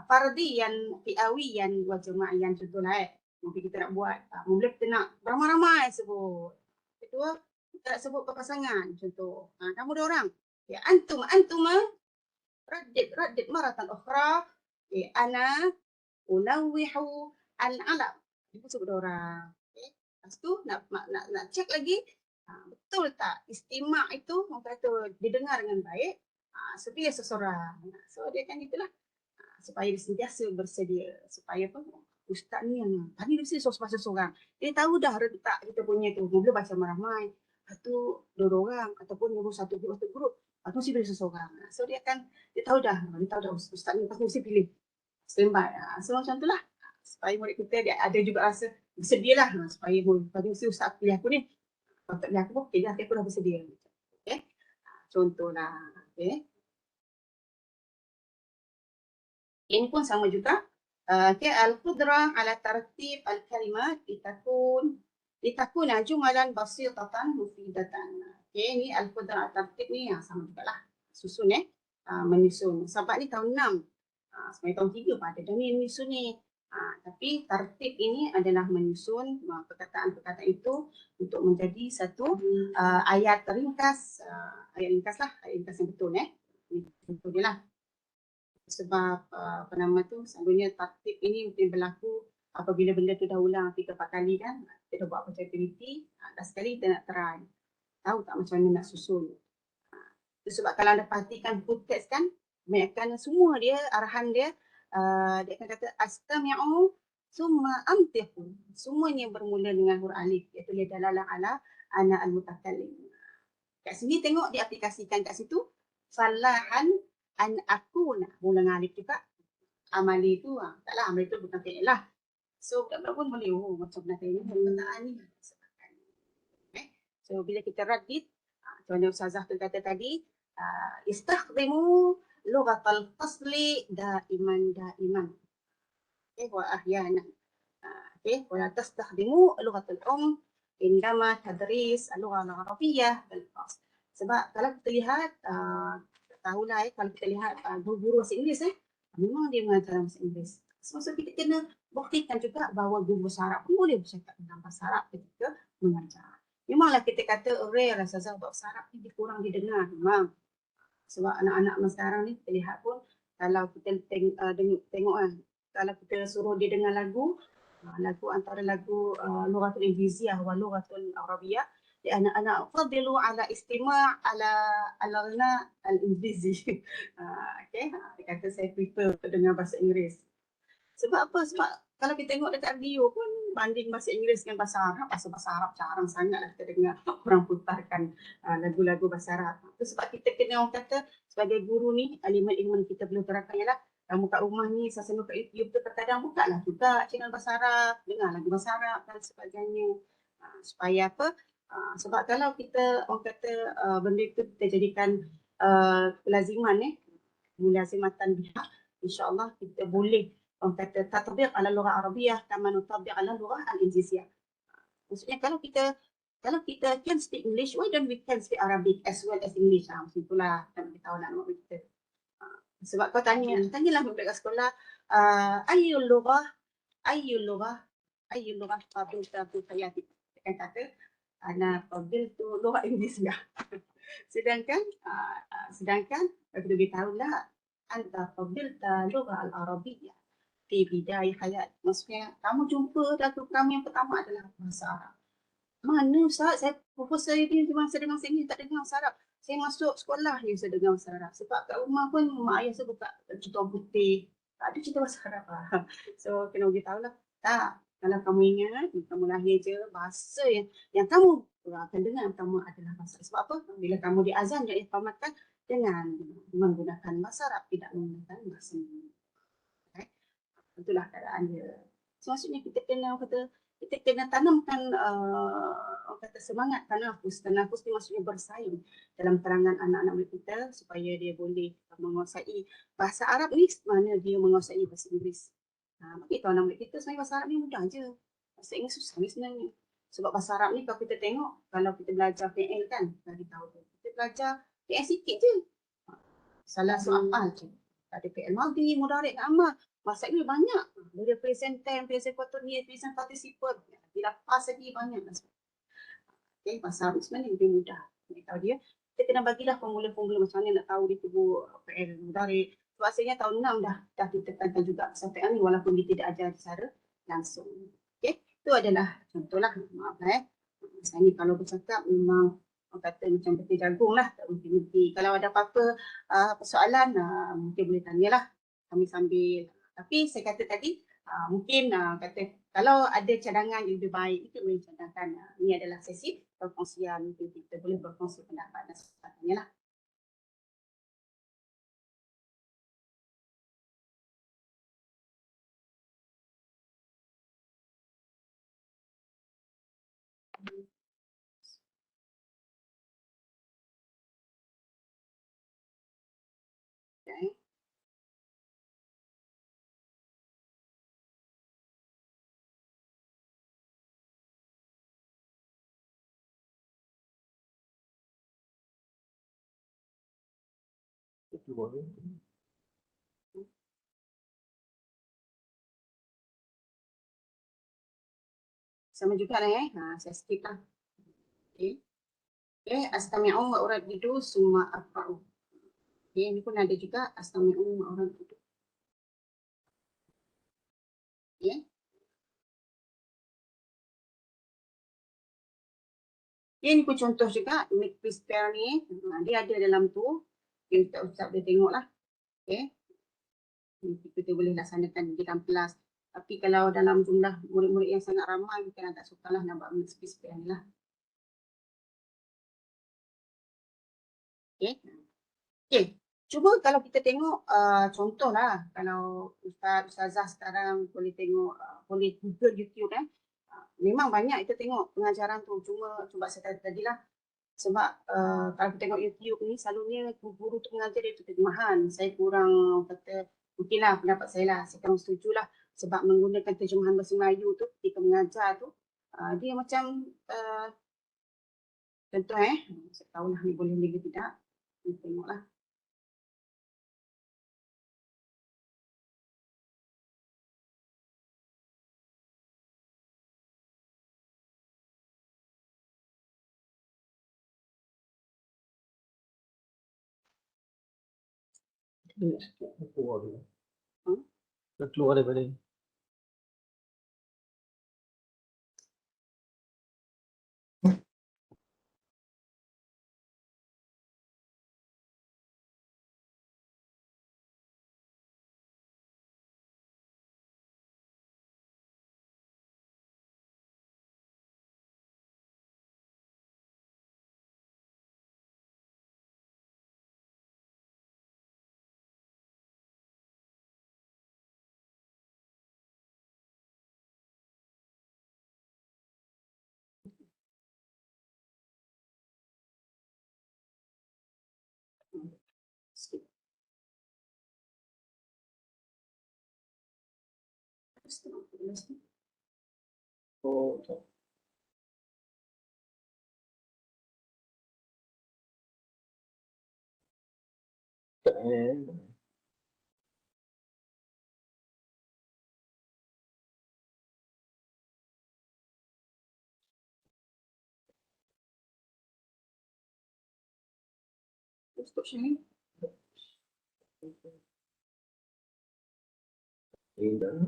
fardiyan, fi'awiyan wa jamaian contohlah mungkin kita nak buat, mula kita nak ramai-ramai sebut. Kedua, kita nak sebut berpasangan contoh. Kamu dua orang. Ya antuma raddid maratan ukhra. Ana ulawwihu al-alam. Itu sebut dua orang. Okay. Lepas tu nak cek lagi betul tak istimak itu orang kata didengar dengan baik. Sedia seseorang. So dia kan itulah. Supaya dia sentiasa bersedia. Supaya apa? Ustaz ni yang tadi dia mesti seorang. Dia tahu dah retak kita punya tu. Mula baca ramai. Lepas tu dua orang ataupun satu grup. Lepas tu mesti pilih seseorang. So dia tahu dah. Dia tahu dah ustaz ni pasti mesti pilih. Standby. So macam tu lah. Supaya murid kita dia ada juga rasa bersedia lah. Supaya tadi mesti ustaz pilih aku ni. Kalau tak pilih aku pun, okay, aku dah bersedia. Okay. Contohlah. Okay. Ini pun sama juga. Okay. Al-qudrah ala tartib al-kalimat litakuna jumalan basitatan mufidatan. Okay. Ini al-qudrah ala tartib ni sama juga lah. Susun menyusun. Sebab ni tahun 6. Sebenarnya tahun 3 pun ada. Dan ni menyusun ni. Tapi tartib ini adalah menyusun perkataan-perkataan itu untuk menjadi satu ayat ringkas. Ayat ringkas lah. Ayat ringkas yang betul. Contoh dia lah. Sebab apa nama tu, selalunya tartib ini mungkin berlaku apabila benda tu dah ulang 3-4 kali kan. Kita dah buat macam activity, dah sekali kita nak try. Tahu tak macam mana nak susun. Itu sebab kalau anda perhatikan full text kan, kebanyakan semua dia, arahan dia, dia akan kata astami'u summa amtiqu. Semuanya bermula dengan huruf alif, iaitu dia dalalah ala ana al-mutakallim. Kat sini tengok diaplikasikan kat situ. Falahan an akuna, mula dengan alif juga. Amali tu, taklah amali tu bukan fi'il lah. So budak-budak pun boleh, macam benda ini, perkataan ni. So bila kita raddid, macam mana Ustazah tu kata tadi, istakhdimu lughatal fasli daiman. Okay, wa ahyana. Okay, wala tastakhdimu lughatal indama tadris al-lugha al-arabiyyah bil fasl. Sebab kalau kita lihat tahulah kalau kita lihat guru bahasa Inggeris memang dia mengajar bahasa Inggeris. So kita kena buktikan juga bahawa guru bahasa Arab pun boleh bercakap dengan bahasa Arab ketika mengajar. Memanglah kita kata rare Ustazah bahasa Arab ni kurang didengar memang. Sebab anak-anak masa sekarang ni kita lihat pun kalau kita tengok kalau kita suruh dia dengar lagu antara lagu Lughatul Inggrisiyah wa Lughatul Arabiyyah, di anak-anak fadilu ala istima' ala ghina al-Inggrizi. Okay, dia kata saya prefer dengar bahasa Inggeris. Sebab apa? Sebab kalau kita tengok dekat video pun banding bahasa Inggeris dengan bahasa Arab, bahasa Arab jarang sangatlah kita dengar orang putarkan lagu-lagu bahasa Arab. Itu sebab kita kena orang kata sebagai guru ni, ilmu kita perlu terangkan ialah kamu kat rumah ni, sasana kat YouTube tu terkadang buka lah juga channel bahasa Arab, dengar lagu bahasa Arab dan sebagainya. Supaya apa? Sebab kalau kita orang kata benda itu kita jadikan kelaziman mulazimatan biha, insya-Allah kita boleh orang kata tatbiq ala lughah arabiyyah kama nutatbiq ala lughah al-inggrisiyah. Maksudnya kalau kita can speak English, why don't we can speak Arabic as well as English? Macam itulah kita tahu nak nama kita. Sebab kau tanyalah budak kat sekolah, ayyul lughah qabilta fi hayatik. Dia kata, ana qabiltu lughah Inggrisiyah. Sedangkan kita beritahulah anta qabilta lughah al-arabiyyah fi bidayah hayat. Maksudnya kamu jumpa datuk kamu yang pertama adalah bahasa Arab. Mana Ustaz? Saya proposal ni masa dengar sini tak dengar bahasa Arab. Saya masuk sekolah je saya dengar bahasa Arab. Sebab kat rumah pun mak ayah saya buka cerita orang putih. Tak ada cerita bahasa Arab lah. So kena beritahu lah. Tak. Kalau kamu ingat, kamu lahir je bahasa yang kamu akan dengar yang pertama adalah bahasa Arab. Sebab apa? Bila kamu diazan, dia iqamatkan dengan menggunakan bahasa Arab, tidak menggunakan bahasa Melayu. Okay? Itulah keadaan dia. So, maksudnya kita kena tanamkan orang kata semangat tanafus. Tanafus ni maksudnya bersaing dalam kalangan anak-anak murid kita supaya dia boleh menguasai bahasa Arab ni mana dia menguasai bahasa Inggeris. Bagi tahu anak murid kita sebenarnya bahasa Arab ni mudah je. Bahasa Inggeris susah ni sebenarnya. Sebab bahasa Arab ni kalau kita tengok, kalau kita belajar PL kan, bagi tahu tu. Kita belajar PL sikit je. Salah soal je. Ada PL Maldi, Mudhari', Amal. Bahasa Inggeris banyak. Dari present tense, present continuous, present participle. Bila past lagi banyak. Okay, bahasa Arab sebenarnya lebih mudah. Tahu dia. Kita kena bagilah formula-formula macam mana nak tahu dia tubuh PL Mudhari'. So, asalnya tahun 6 dah ditekankan juga pasal PL ni walaupun dia tidak ajar secara langsung. Okay, itu adalah contohlah. Maaf saya ni kalau bercakap memang orang kata macam betul jagung lah. Tak berhenti. Kalau ada apa-apa persoalan mungkin boleh tanyalah kami sambil. Tapi saya kata tadi, mungkin kata kalau ada cadangan yang lebih baik, kita boleh cadangkan. Ini adalah sesi perkongsian, mungkin kita boleh berkongsi pendapat dan sebagainya lah. Okay. Sama juga lah saya skip lah. Okay. Okay, astami'u wa uraddidu summa aqra'u. Okay, ini pun ada juga astami'u wa uraddidu. Okay. Ini pun contoh juga, make this pair ni, dia ada dalam tu. Yang Ustaz boleh tengok lah. Okay. Kita boleh laksanakan di dalam kelas. Tapi kalau dalam jumlah murid-murid yang sangat ramai, mungkin agak sukar lah nak buat make this pair ni lah. Okay. Okay. Cuba kalau kita tengok contoh lah. Kalau Ustazah sekarang boleh tengok, boleh Google YouTube memang banyak kita tengok pengajaran tu. Cuma cuba saya kata tadi lah. Sebab kalau kita tengok YouTube ni, selalunya guru tu mengajar dia tu terjemahan. Saya kurang kata, mungkinlah pendapat saya lah, saya kurang setuju lah. Sebab menggunakan terjemahan bahasa Melayu tu ketika mengajar tu, dia macam contoh saya tahulah ni boleh ke tidak. Kita tengoklah. Keluar daripada ni. Skip. Oh, okay. Stop sharing. Indah.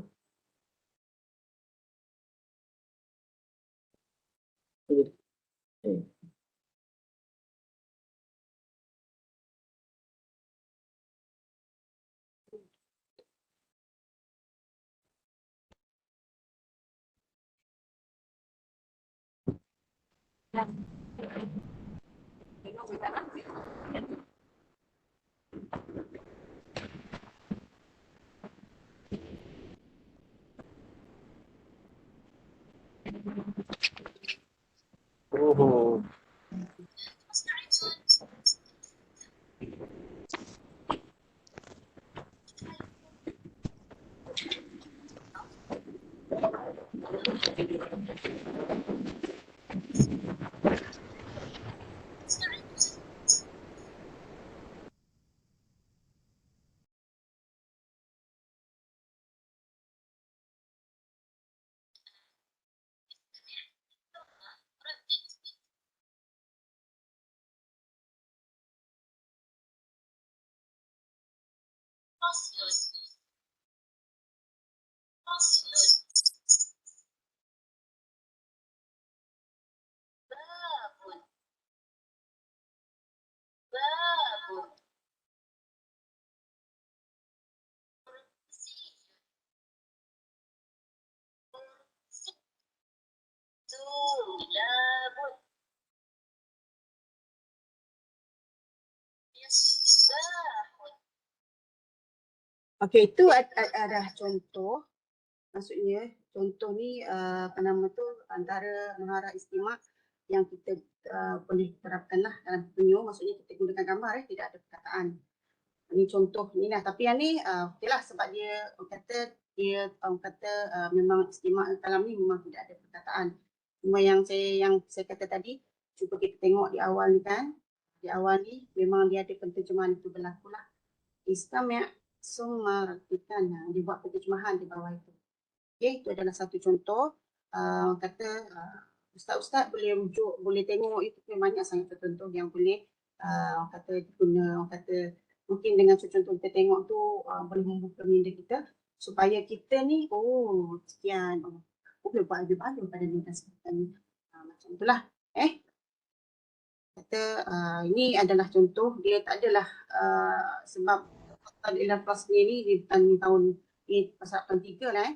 Oh. Okey, itu adalah contoh. Maksudnya contoh ni apa nama tu antara mahara istimak yang kita boleh terapkanlah dalam penyu. Maksudnya kita gunakan gambar tidak ada perkataan. Ini contoh ni lah. Tapi yang ni okeylah sebab dia orang kata memang istimak kalam ni memang tidak ada perkataan. Cuma yang saya kata tadi, cuba kita tengok di awal ni kan. Di awal ni memang dia ada penterjemahan itu berlaku lah. Istami' summa ratikan. Dia buat penterjemahan di bawah itu. Okey, itu adalah satu contoh. Kata ustaz-ustaz boleh rujuk, boleh tengok itu banyak sangat contoh yang boleh orang kata guna, orang kata mungkin dengan contoh kita tengok tu boleh membuka minda kita supaya kita ni sekian boleh buat lebih bagus pada ni dan sebagainya. Macam itulah. Kata ini adalah contoh, dia tak adalah sebab Al-Ilah Plus ni di tahun ni pasal tahun 3 lah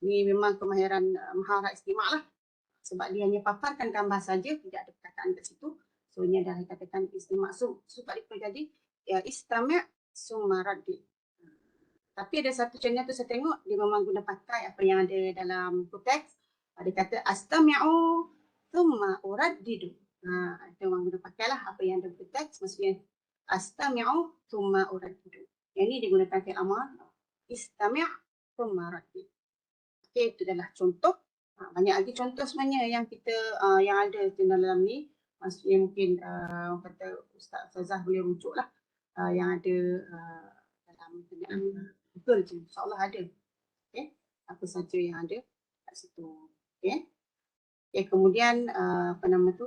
Ni memang kemahiran mahara istimak lah. Sebab dia hanya paparkan gambar saja, tidak ada perkataan kat situ. So ini adalah dikatakan istimak. So sebab itu jadi istami' summa raddi. Tapi ada satu channel tu saya tengok dia memang guna pakai apa yang ada dalam teks. Dia kata astami'u summa uraddidu. Dia memang guna pakai lah apa yang ada dalam teks. Maksudnya astami'u summa uraddidu. Yang ni digunakan fi'il amar. Istami' summa raddi. Okey, itu adalah contoh. Banyak lagi contoh sebenarnya yang kita yang ada dalam ni. Maksudnya mungkin orang kata Ustaz Ustazah boleh rujuk lah yang ada dalam Google je. InsyaAllah ada. Okay. Apa saja yang ada kat situ. Okay. Okay, kemudian apa nama tu?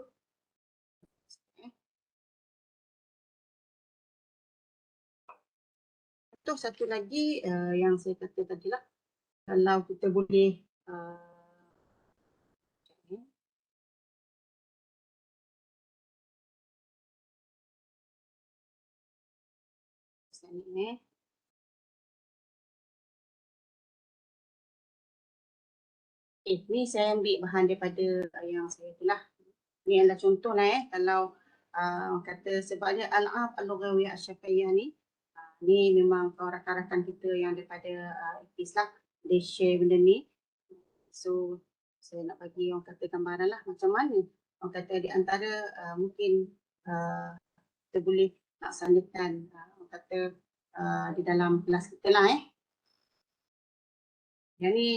Itu satu lagi yang saya kata tadi lah. Kalau kita boleh ni saya ambil bahan daripada yang saya itulah. Ni adalah contoh lah kalau kata sebabnya al-af al-lughawiyah asy-syafi'iyah ni ni memang rakan-rakan kita yang daripada IPIS lah, dia share benda ni. So saya nak bagi orang kata gambaran lah macam mana orang kata di antara mungkin kita boleh laksanakan orang kata di dalam kelas kita lah Yang ni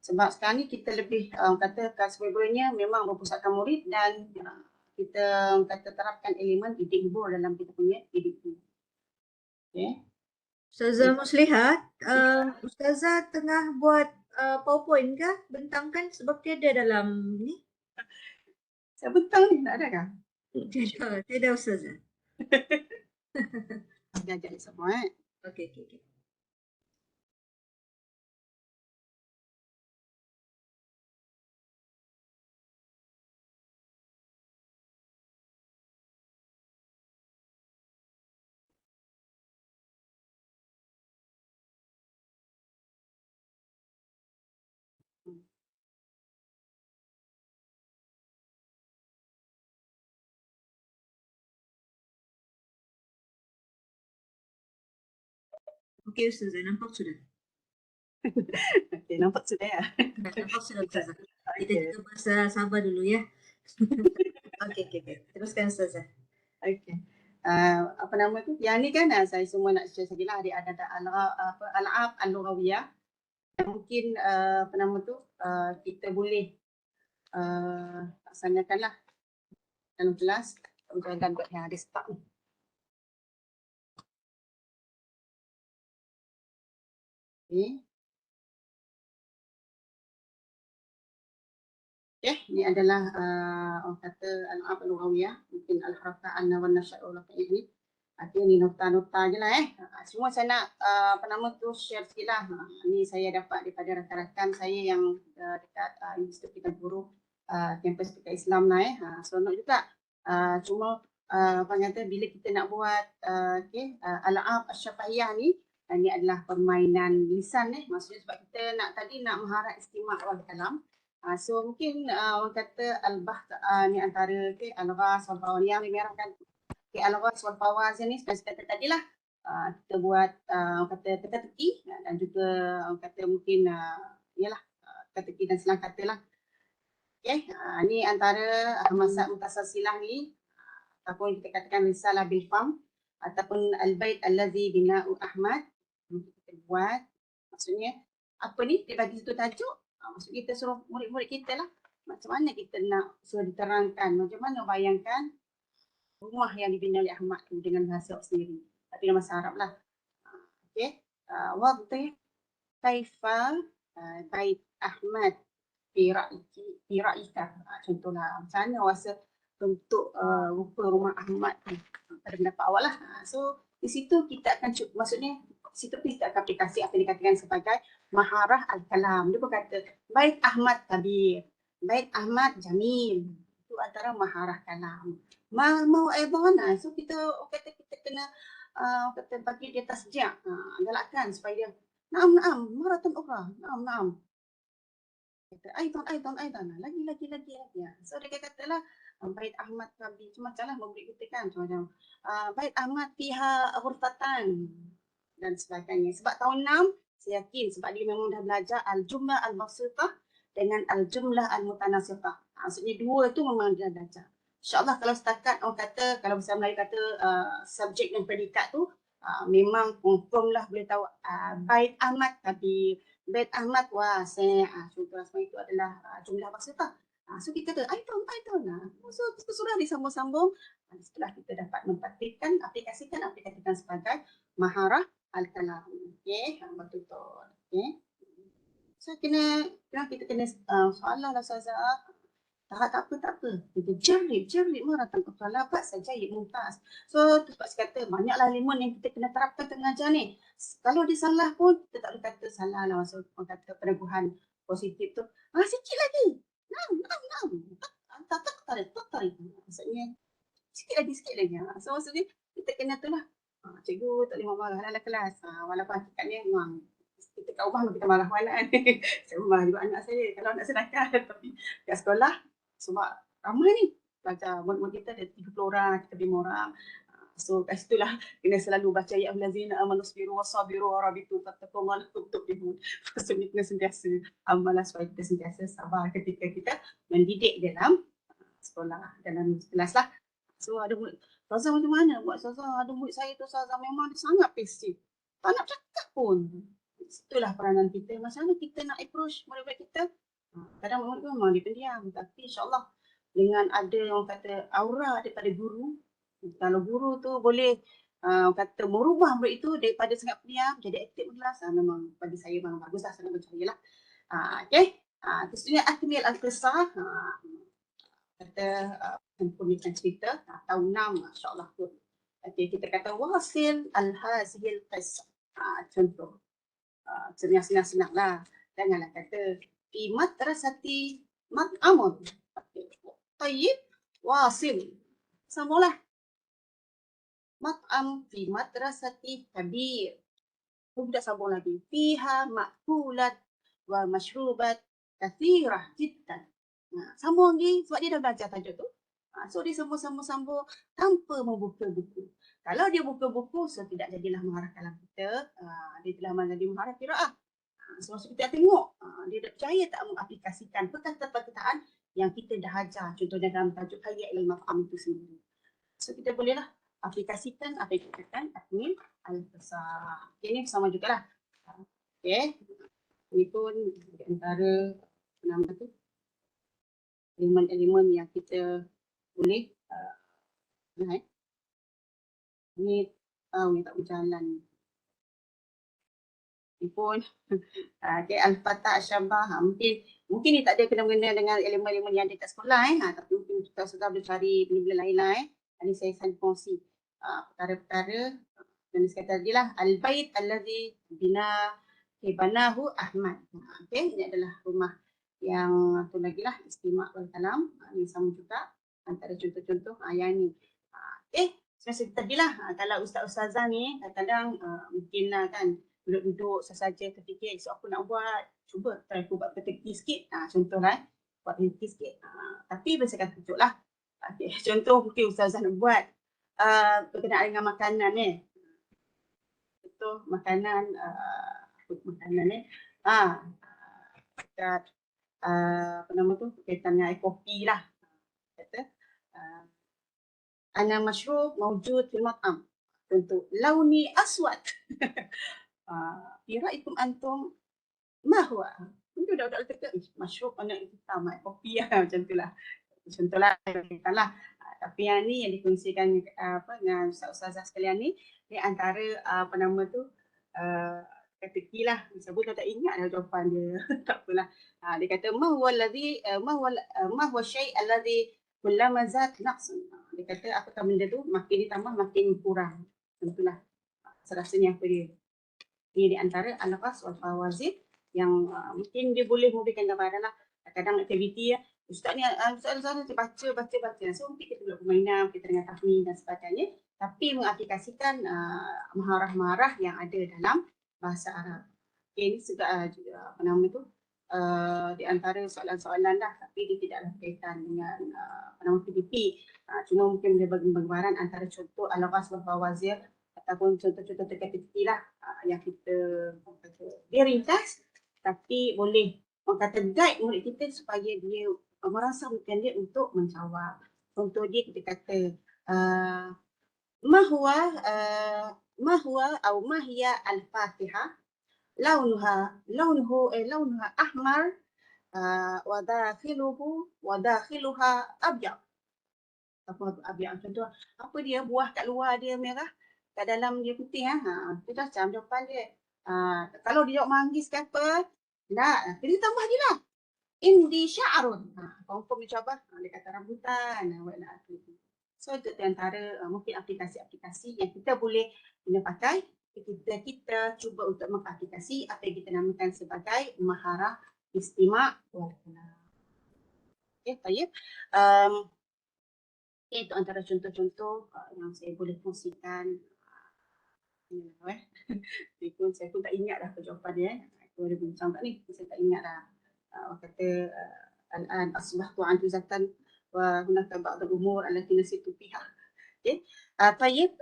sebab sekarang ni kita lebih kata sebenarnya memang berpusatkan murid dan kita kata terapkan elemen didik hibur dalam kita punya didik ni. Okay. Ustazah Muslihat, Ustazah tengah buat PowerPoint ke? Bentangkan sebab tiada dalam ni. Saya bentang ni, tak ada kah? Tiada Ustazah. Saya ajak semua. Okey, okey, okey. Okey Ustazah, nampak sudah? Okey, nampak sudah ya? Nampak sudah Ustazah. Kita Okey. juga bahasa Sabah dulu ya. Okey, okey, okey. Teruskan Ustazah. Okey. Apa nama tu? Yang ni kan saya semua nak share sajalah ada al-Al'ab al-Lughawiyah. Mungkin apa nama tu kita boleh laksanakanlah dalam kelas ujian buat yang ada start ni. Okey. Okey, ni adalah orang kata al-Al'ab al-Lughawiyah, mungkin al-harakat an-nawan nasya'u ni. Artinya ni nota-nota je lah Semua saya nak apa nama tu share sikit lah. Ni saya dapat daripada rakan-rakan saya yang dekat Universiti Pendidikan Guru kampus dekat Islam lah seronok juga. Cuma apa kata bila kita nak buat al-Al'ab Asy-Syafahiyah ni adalah permainan lisan maksudnya sebab kita tadi nak mengharap istimak wal kalam. So mungkin orang kata al-bahth ni antara al-ghas wal bawan yang dimerahkan al-ghas wal fawazin ni seperti kata tadilah kita buat orang kata teka-teki dan juga orang kata mungkin yalah teka-teki dan selang kata lah. Okey, ni antara masak mutasalsilah ni ataupun kita katakan risalah bil fam ataupun al-bait allazi bina'u Ahmad. Kita buat maksudnya apa ni dia bagi satu tajuk maksud kita suruh murid-murid kita lah macam mana kita nak suruh diterangkan macam mana bayangkan rumah yang dibina oleh Ahmad dengan bahasa sendiri tapi dalam bahasa Arab lah. Okey, wadih kaifa bait Ahmad fi ra'ika. Contohlah macam mana rasa bentuk rupa rumah Ahmad pada pendapat awak lah. So di situ kita akan maksudnya di situ kita akan aplikasi apa yang dikatakan sebagai maharah al-kalam. Dia berkata bait Ahmad kabir, bait Ahmad jamil. Itu antara maharah kalam. Mau aidan so kita kata kita kena kata bagi dia tasjid galakkan supaya dia naam maratan ukhra naam kata aidan lagi so dia katalah bait Ahmad Kabi macamlah memberi kita kan macam bait Ahmad fiha ghurfatan dan sebagainya sebab tahun 6 saya yakin sebab dia memang dah belajar al-jumlah al-basitah dengan al-jumlah al-mutanasifah maksudnya dua tu memang dia belajar. InsyaAllah kalau setakat orang kata, kalau bahasa Melayu kata subjek dan predikat tu memang confirm lah boleh tahu bait Ahmad tapi bait Ahmad wasi' contoh semua itu adalah jumlah basitah. So kita kata aiton. So kita sudah disambung-sambung setelah kita dapat memperhatikan aplikasikan sebagai maharah al-kalam. Okey, betul. Okey. So kita kena soalan lah Ustazah. Tak apa. Kita jarib maratan kepala apa saja yang mumtaz. So tu sebab saya kata banyaklah elemen yang kita kena terapkan tengah mengajar ni. Kalau dia salah pun kita tak boleh kata salah lah maksud orang kata peneguhan positif tu. Sikit lagi. Nam. Tak tarik. Maksudnya sikit lagi. So maksudnya kita kena tu lah. Cikgu tak boleh marah dalam kelas. Walaupun hakikatnya memang kita kat rumah kita marah mana kan. Saya marah juga anak saya kalau nak sedangkan tapi kat sekolah sebab ramai ni baca murid-murid kita ada 30 orang, 35 orang. So kat situlah kena selalu baca ya allazina amanu sabiru wasabiru warabitu fattaqullaha untuk ibu. Maksudnya kena sentiasa amalan supaya kita sentiasa sabar ketika kita mendidik dalam sekolah, dalam kelas lah. So ada murid, Ustazah macam mana buat Ustazah? Ada murid saya tu Ustazah memang dia sangat pasif. Tak nak cakap pun. Itulah peranan kita. Macam mana kita nak approach murid-murid kita? Kadang murid memang dia pendiam. Tapi insyaAllah dengan ada orang kata aura daripada guru. Kalau guru tu boleh kata merubah murid itu daripada sangat pendiam jadi aktif kelas. Memang bagi saya memang bagus lah. Sangat bercahaya lah. Okay. Kemudian akmil al-qisah. Kata pemikiran cerita. Tahun 6 insyaAllah tu. Okey, kita kata wasil al-hazihil qisah. Contoh. Senang-senang lah. Janganlah kata fi madrasati mat'amun. Okey. Tayyib wasil. Sambunglah. Mat'am fi madrasati kabir. Kemudian sambung lagi. Fiha ma'kulat wa mashrubat kathirah jiddan. Sambung lagi sebab dia dah belajar tajuk tu. So dia sambung tanpa membuka buku. Kalau dia buka buku, so tidak jadilah maharah kalam kita. Dia telah menjadi maharah qiraah. So kita tengok dia dah percaya tak mengaplikasikan perkataan-perkataan yang kita dah ajar. Contohnya dalam tajuk hayat ilal maf'am itu sendiri. So kita bolehlah aplikasikan apa yang kita katakan takmil al-fasah. Okay, ini sama jugalah. Okay. Ini pun di antara nama tu elemen-elemen yang kita boleh ni ni tak berjalan. Ini pun okay, al-fatah syabah mungkin ni tak ada kena-mengena dengan elemen-elemen yang ada kat sekolah tapi mungkin kita sudah bercari benda-benda lain lah Ini saya akan kongsi perkara-perkara yang saya kata tadi lah al-bait allazi banahu Ahmad. Okay, ini adalah rumah yang tu lagi lah istimak wal kalam. Ini sama juga antara contoh-contoh yang ni. Seperti tadi lah kalau ustaz-ustazah ni kadang-kadang mungkin lah kan duduk-duduk sesaja terfikir so aku nak buat, cuba try aku buat berteki sikit. Contoh lah buat berteki sikit. Tapi berdasarkan tunjuk lah. Okay. Contoh mungkin ustazah nak buat berkenaan dengan makanan Contoh makanan dekat apa nama tu berkaitan dengan kopi lah. Kata ana mashrub mawjud fil mat'am. Contoh launi aswad. Iraikum antum ma huwa? Mungkin dah kata mashrub mana hitam kopi macam itulah. Contohlah lah. Tapi yang ni yang dikongsikan dengan ustaz-ustazah sekalian ni antara apa nama tu kategori lah. Sebut tak ingat dah jawapan dia. Tak apalah. Dia kata ma huwa syai' alladhi kullama zat naqsun. Dia kata apakah benda tu makin ditambah makin kurang. Tentulah. Serasanya apa dia. Ini di antara al-qas wal fawazid yang mungkin dia boleh memberikan gambaran lah. Kadang aktiviti ustaz ni ustaz baca. So mungkin kita buat permainan, kita dengan tahmid dan sebagainya. Tapi mengaplikasikan maharah-maharah yang ada dalam bahasa Arab. Okay, ini juga apa nama tu di antara soalan-soalan lah. Tapi dia tidaklah berkaitan dengan apa nama PDP. Cuma mungkin dia bagi gambaran antara contoh al-qas wal fawazid ataupun contoh-contoh teka-teki lah yang kita dia ringkas tapi boleh orang kata guide murid kita supaya dia merasa bukan dia untuk menjawab. Contoh dia kita kata ma huwa atau ma hiya al-Fatihah launuha ahmar wa dakhiluha abyad. Apa abyad contoh apa dia buah kat luar dia merah kat dalam dia putih itu dah macam jawapan dia. Kalau dia jawab manggis ke apa tak, kita tambah je lah indi sya'run. Confirm dia jawab dia kata rambutan so itu antara mungkin aplikasi-aplikasi yang kita boleh guna pakai kita cuba untuk mengaplikasi apa yang kita namakan sebagai maharah istimak wal kalam. Okay, baik. Itu antara contoh-contoh yang saya boleh kongsikan. Saya pun tak ingat dah jawapan dia. Aku ada bincang tak ni, saya tak ingat dah. Orang kata al-an asbahtu an juzatan wa hunaka ba'd al-umur allati nasitu fiha. Okey. Baik.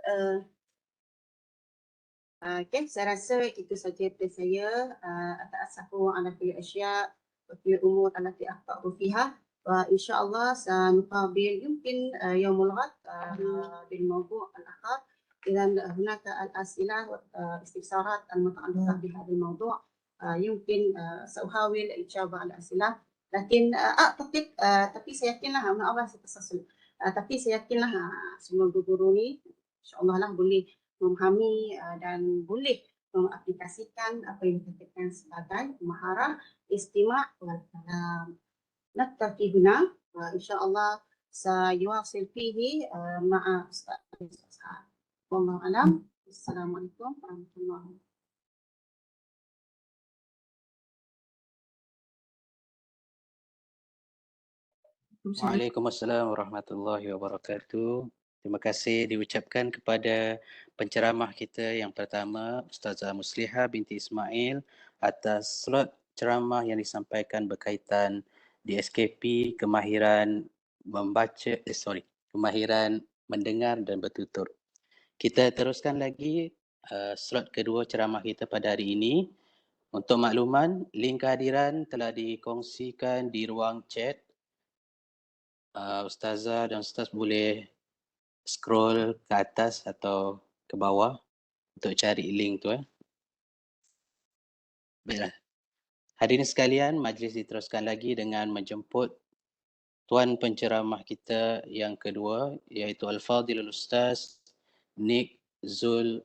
Okay, saya rasa itu saja dari saya. Ata'asafu ala kulli asya' wa fi umur allati akhta'tu fiha. وإن شاء الله سنقابل يمكن يوم الغد بالموضوع الآخر. إذا هناك الأسئلة والاستفسارات المتعلقة بهذا الموضوع يمكن سأحاول الإجابة على الأسئلة لكن أعتقد tapi saya yakinlah Allah tersasul tapi saya yakinlah semua guru ni insya-Allah lah boleh memahami dan boleh mengaplikasikan apa yang dikatakan sebagai maharah istimak wal kalam. نكتفي هنا وإن شاء الله سيواصل فيه مع أستاذ Wallahu alam. Assalamualaikum warahmatullahi wabarakatuh. Waalaikumsalam warahmatullahi wabarakatuh. Terima kasih diucapkan kepada penceramah kita yang pertama, Ustazah Muslihah binti Ismail atas slot ceramah yang disampaikan berkaitan di SKP kemahiran kemahiran mendengar dan bertutur. Kita teruskan lagi slot kedua ceramah kita pada hari ini. Untuk makluman, link kehadiran telah dikongsikan di ruang chat. Ustazah dan Ustaz boleh scroll ke atas atau ke bawah untuk cari link tu. Baiklah. Hadirin sekalian, majlis diteruskan lagi dengan menjemput tuan penceramah kita yang kedua, iaitu Al-Fadhilul Ustaz Nik Zul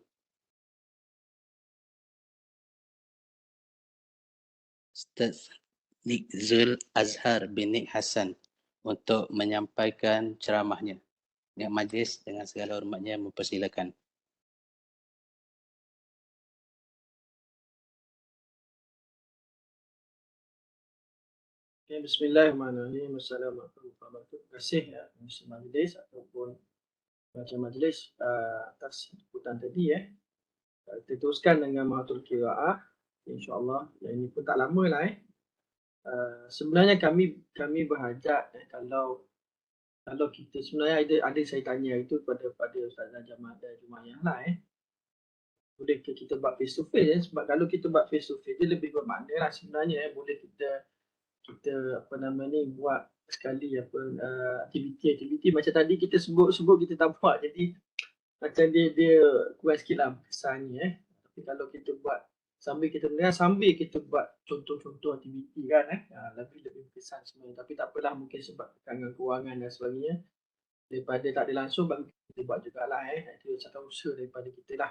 Azhar bin Nik Hassan untuk menyampaikan ceramahnya. Yang majlis dengan segala hormatnya mempersilakan. Okay, bismillahirrahmanirrahim. Assalamualaikum warahmatullahi wabarakatuh. Terima kasih ya majlis ataupun macam majlis atas inputan tadi ya. Kita teruskan dengan Mahathul Qiraah. InsyaAllah yang ini pun tak lama lah sebenarnya kami berhajat kalau kita sebenarnya ada saya tanya itu pada Ustazah Jumayah lah boleh kita buat face to face sebab kalau kita buat face to face dia lebih bermakna lah sebenarnya boleh kita apa nama ni buat sekali aktiviti macam tadi kita sebut kita tak buat jadi macam dia kurang sikit lah kesannya tapi kalau kita buat sambil kita mendengar sambil kita buat contoh-contoh aktiviti kan lebih kesan sebenarnya tapi tak apalah mungkin sebab tekanan kewangan dan sebagainya daripada tak ada langsung bagi kita buat jugalah itu satu usaha daripada kita lah.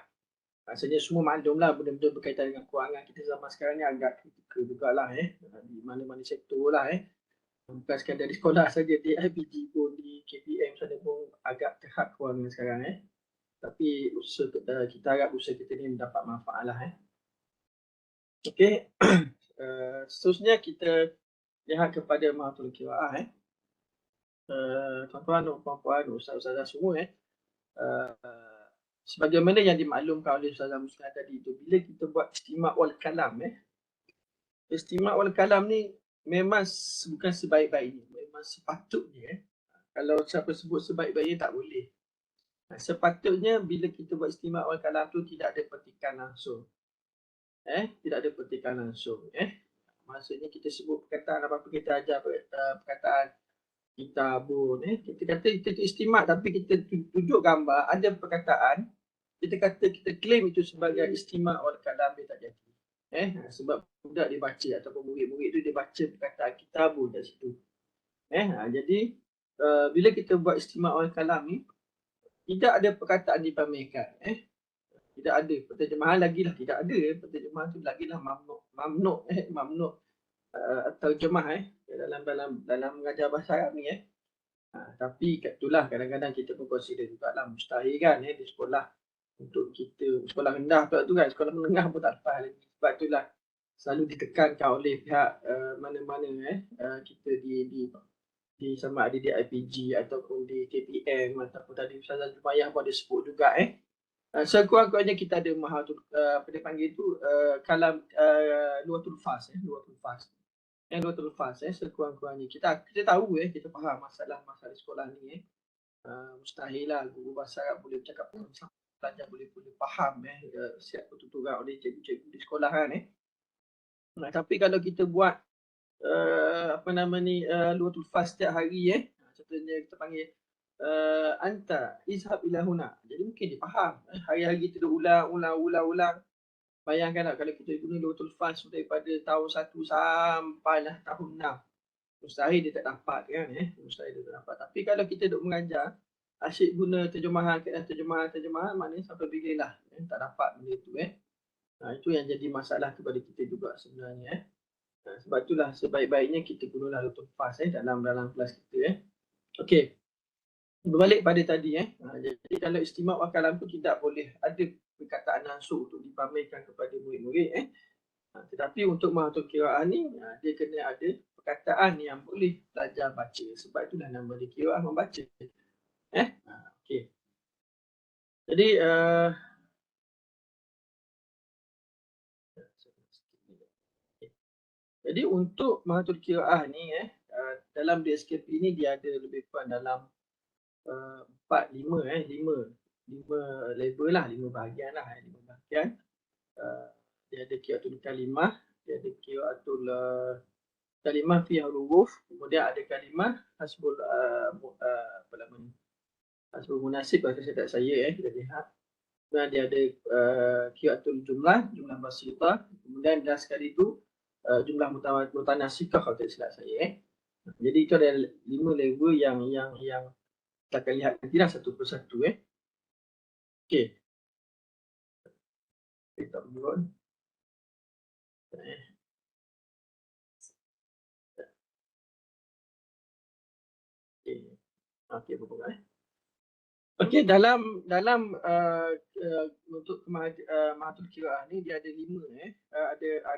Rasanya semua maklum lah benda-benda berkaitan dengan kewangan kita zaman sekarang ni agak kritikal jugalah di mana-mana sektor lah bukan sekadar di sekolah saja di IPG pun di KPM sana pun agak terhad kewangan sekarang tapi usaha kita harap usaha kita ni mendapat manfaat lah Okey, seterusnya kita lihat kepada Mahathul Qiraah tuan-tuan dan puan-puan, ustaz-ustazah semua sebagaimana yang dimaklumkan oleh Ustazah Muslihat tadi itu bila kita buat istimak wal kalam istimak wal kalam ni memang bukan sebaik-baiknya memang sepatutnya kalau siapa sebut sebaik-baiknya tak boleh sepatutnya bila kita buat istimak wal kalam tu tidak ada petikan langsung tidak ada petikan langsung maksudnya kita sebut perkataan apa-apa kita ajar perkataan kitabun kita kata kita istimak tapi kita tunjuk gambar ada perkataan kita kata kita claim itu sebagai istimak wal kalam dia tak jadi sebab budak dia baca ataupun murid-murid tu dia baca perkataan kitabun kat situ jadi bila kita buat istimak wal kalam ni tidak ada perkataan dipamerkan tidak ada penterjemahan lagilah tidak ada penterjemahan tu lagilah mamnu terjemah dalam mengajar bahasa Arab ni tapi itulah kadang-kadang kita pun consider juga lah mustahil kan di sekolah untuk kita sekolah rendah tu kan sekolah menengah pun tak lepas lagi sebab itulah selalu ditekankan oleh pihak mana-mana kita di sama ada di IPG ataupun di KPM ataupun tadi Ustazah Jumayah pun ada sebut juga sekurang-kurangnya kita ada Mahathul apa dia panggil tu kalam luatul fas luatul fas sekurang-kurangnya kita tahu kita faham masalah sekolah ni mustahil lah guru bahasa Arab boleh bercakap pelajar boleh faham siap pertuturan oleh cikgu-cikgu di sekolah kan tapi kalau kita buat apa nama ni luatul fas setiap hari contohnya kita panggil anta izhab ila huna jadi mungkin dia faham hari-hari kita ulang bayangkanlah kalau kita guna luatul fas daripada tahun 1 sampailah tahun 6 mustahil dia tak dapat kan mustahil dia tak dapat tapi kalau kita duk mengajar asyik guna terjemahan maknanya sampai bila lah tak dapat benda tu itu yang jadi masalah kepada kita juga sebenarnya sebab itulah sebaik-baiknya kita gunalah luatul fas dalam kelas kita okey berbalik pada tadi jadi kalau istimak wal kalam tu tidak boleh ada perkataan langsung untuk dipamerkan kepada murid-murid tetapi untuk mahatul qiraah ni dia kena ada perkataan yang boleh belajar baca, sebab itulah nama dia qiraah membaca. Okey. Jadi jadi untuk mahatul qiraah ni dalam DSKP ni dia ada lebih kurang dalam 5 level lah, 5 bahagian lah, 5 bahagian. Dia ada qiraatul kalimah, dia ada qiraatul kalimah fi huruf, kemudian ada kalimah hasbul apa nama ni, hasbul munasib bahasa syahadat saya kita lihat. Kemudian dia ada qiraatul jumlah basitah, kemudian dah sekali tu jumlah mutanasikah kalau tak silap saya Jadi itu ada 5 level yang kita akan lihat nantilah satu persatu Okey. Kita turun. Okey, berapa Okey, dalam untuk mahatul qiraah ni dia ada 5 ada 4,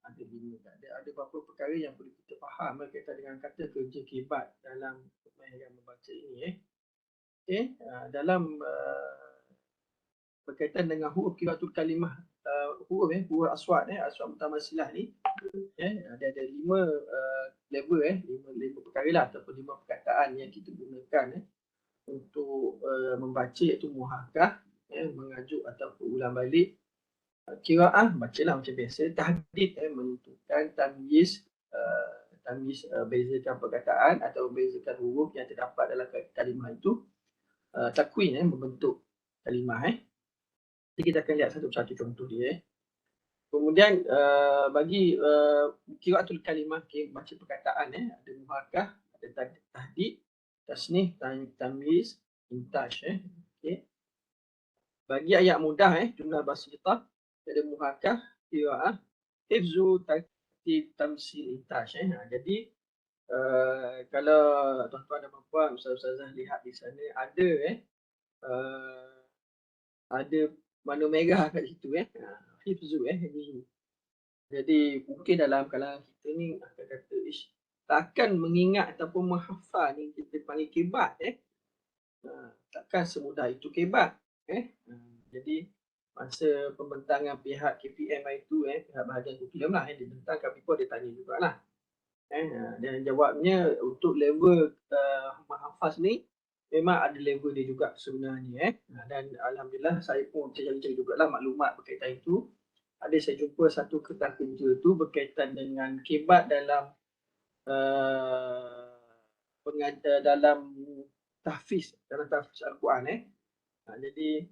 ada 5, ada beberapa perkara yang perlu kita faham berkaitan dengan kata kerja kibat dalam pemahiran membaca ini Okey, dalam berkaitan dengan huruf qiraatul kalimah, huruf aswad aswad mutamasilah ni dia ada 5 level 5 perkara lah ataupun 5 perkataan yang kita gunakan untuk membaca, iaitu muhakah, mengajuk ataupun ulang balik, qiraah bacalah macam biasa, tahdid menentukan, tamyiz bezakan perkataan atau bezakan huruf yang terdapat dalam kalimah itu, takwin membentuk kalimah Jadi kita akan lihat satu persatu contoh dia Kemudian bagi qiraatul kalimah, baca perkataan ada muhakah, ada tahdid, tasnih, tamyiz, intaj okey. Bagi ayat mudah jumlah basitah ada muhakah, qiraah, hifzu, tartib, tamsil, intaj jadi kalau tuan-tuan dan puan-puan, ustaz-ustazah lihat di sana ada ada warna merah kat situ hifzu hifzu. Jadi mungkin dalam kalangan kita ni akan kata takkan mengingat ataupun menghafal ni kita panggil kebat takkan semudah itu kebat jadi masa pembentangan pihak KPM itu pihak bahagian kurikulum lah dibentang, kami pun dia tanya jugalah dan jawabnya untuk level menghafaz ni memang ada level dia juga sebenarnya dan alhamdulillah saya pun cari-cari jugalah maklumat berkaitan itu. Ada saya jumpa satu kertas kerja tu berkaitan dengan kebat dalam dalam tahfiz Al-Quran jadi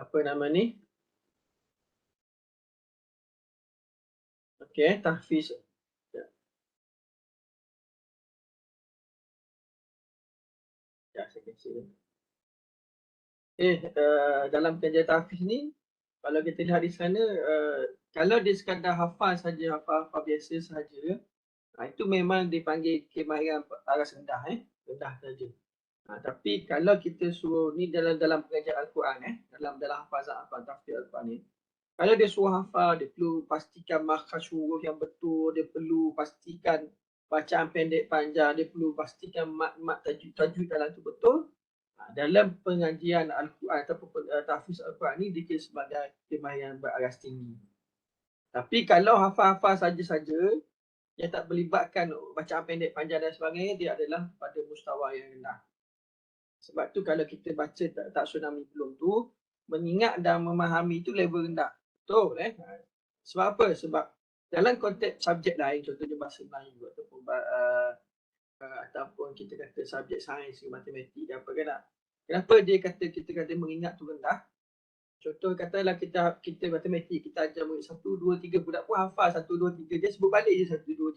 apa nama ni okey, tahfiz saya kasi dalam kajian tahfiz ni kalau kita lihat di sana kalau dia sekadar hafal saja, hafal biasa saja itu memang dipanggil kemahiran aras rendah rendah saja tapi kalau kita suruh ni dalam pengajian Al-Quran dalam hafazan tahfiz Al-Quran ni, kalau dia suruh hafal, dia perlu pastikan makhraj huruf yang betul, dia perlu pastikan bacaan pendek panjang, dia perlu pastikan mat tajwid dalam tu betul. Dalam pengajian Al-Quran ataupun tahfiz Al-Quran ni dikira sebagai kemahiran beraras tinggi. Tapi kalau hafal-hafal saja-saja yang tak melibatkan bacaan pendek panjang dan sebagainya, dia adalah pada mustawa yang rendah. Sebab tu kalau kita baca tak tsunami belum tu, mengingat dan memahami itu level rendah. Betul Sebab apa? Sebab dalam konteks subjek lain, contohnya bahasa Melayu ataupun kita kata subjek sains, matematik dan apa kan kenapa kita kata mengingat tu rendah? Contoh katalah kita matematik, kita ajar murid 1, 2, 3, budak pun hafal 1, 2, 3, dia sebut balik je 1, 2,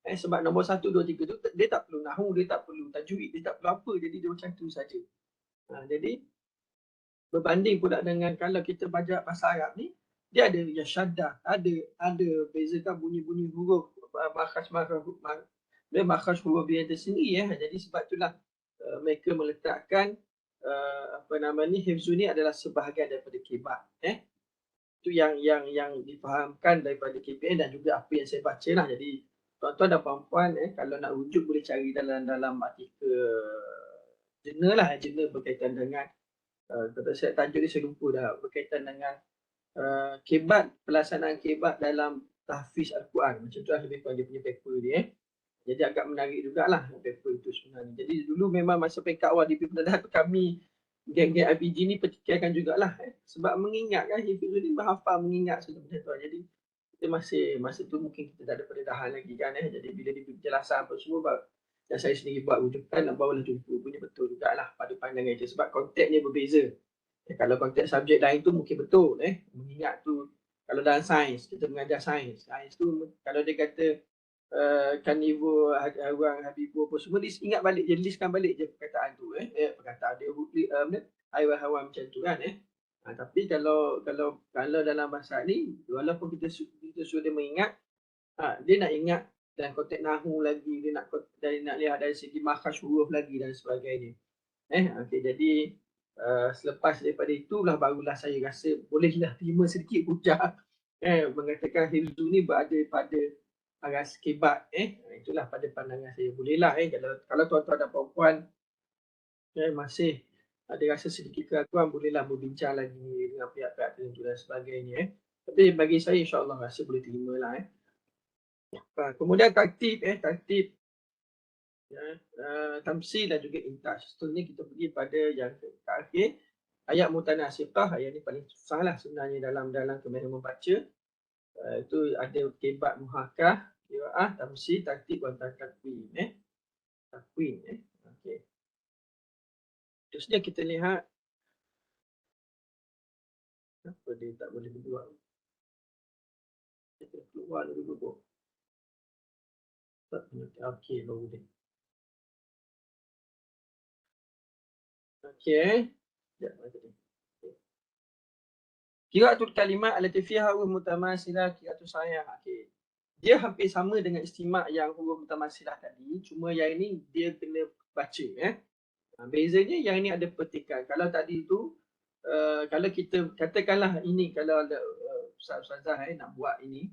3. Sebab nombor 1, 2, 3 tu dia tak perlu nahu, dia tak perlu tajwid, dia tak perlu apa, jadi dia macam tu saja. Jadi berbanding pula dengan kalau kita baca bahasa Arab ni, dia ada yang syaddah, ada bezakan bunyi-bunyi huruf, makhraj huruf dia tersendiri Jadi sebab itulah mereka meletakkan hifzu ni adalah sebahagian daripada kebat. Itu yang difahamkan daripada KPN dan juga apa yang saya baca lah. Jadi tuan-tuan dan puan-puan kalau nak rujuk boleh cari dalam artikel jurnal lah, jurnal berkaitan dengan kata saya tajuk ni saya lupa dah, berkaitan dengan kebat, pelaksanaan kebat dalam tahfiz Al-Quran. Macam tu lah lebih kurang dia punya paper dia. Jadi agak menarik jugalah paper itu sebenarnya. Jadi dulu memang masa peringkat awal di Pendedah tu kami geng-geng IPG ni pertikaikan jugalah. Sebab mengingat kan Hifzul ni berhafal mengingat macam tu. Jadi kita masa tu mungkin kita tak ada pendedahan lagi kan. Jadi bila diberi penjelasan apa semua dan saya sendiri buat rujukan barulah jumpa punya betul jugalah pada pandangan itu. Sebab konteksnya berbeza. Kalau konteks subjek lain tu mungkin betul. Mengingat tu kalau dalam sains, kita mengajar sains. Sains tu kalau dia kata Carnivore, orang Habibur apa semua, dia ingat balik, dia listkan balik je perkataan tu. Perkataan dia haiwan-haiwan macam tu kan. Tapi kalau dalam bahasa ni, walaupun kita suruh dia mengingat, dia nak ingat dan konteks nahu lagi, dia nak lihat dari segi makhraj huruf lagi dan sebagainya. Okay, jadi selepas daripada itulah barulah saya rasa bolehlah terima sedikit hujah mengatakan hifzu ni berada pada aras kebat. Itulah pada pandangan saya bolehlah. Kalau tuan-tuan dan puan-puan masih ada rasa sedikit keraguan, bolehlah berbincang lagi dengan pihak-pihak tertentu dan sebagainya. Tapi bagi saya insya-Allah rasa boleh terima lah. Kemudian tartib tamsil dan juga intaj. Seterusnya kita pergi pada yang terakhir, ayat mutanasibah. Ayat ni paling susah lah sebenarnya dalam kemahiran membaca. Itu ada kebat muhakkah, qiraah, tamsil, tartib dan takwin. Takwin. Okey. Terusnya kita lihat apa dia tak boleh berdua. Kita keluar dulu dulu. Tak punya. Okey, baru dia. Okey. Sekejap lagi. Qiraatul kalimat allati fiha huruf mutamatsilah qiraatul sahih. Okey. Dia hampir sama dengan istimak yang huruf mutamatsilah tadi, cuma yang ini dia kena baca bezanya yang ini ada petikan. Kalau tadi tu kalau kita katakanlah ini kalau ada ustaz-ustazah nak buat ini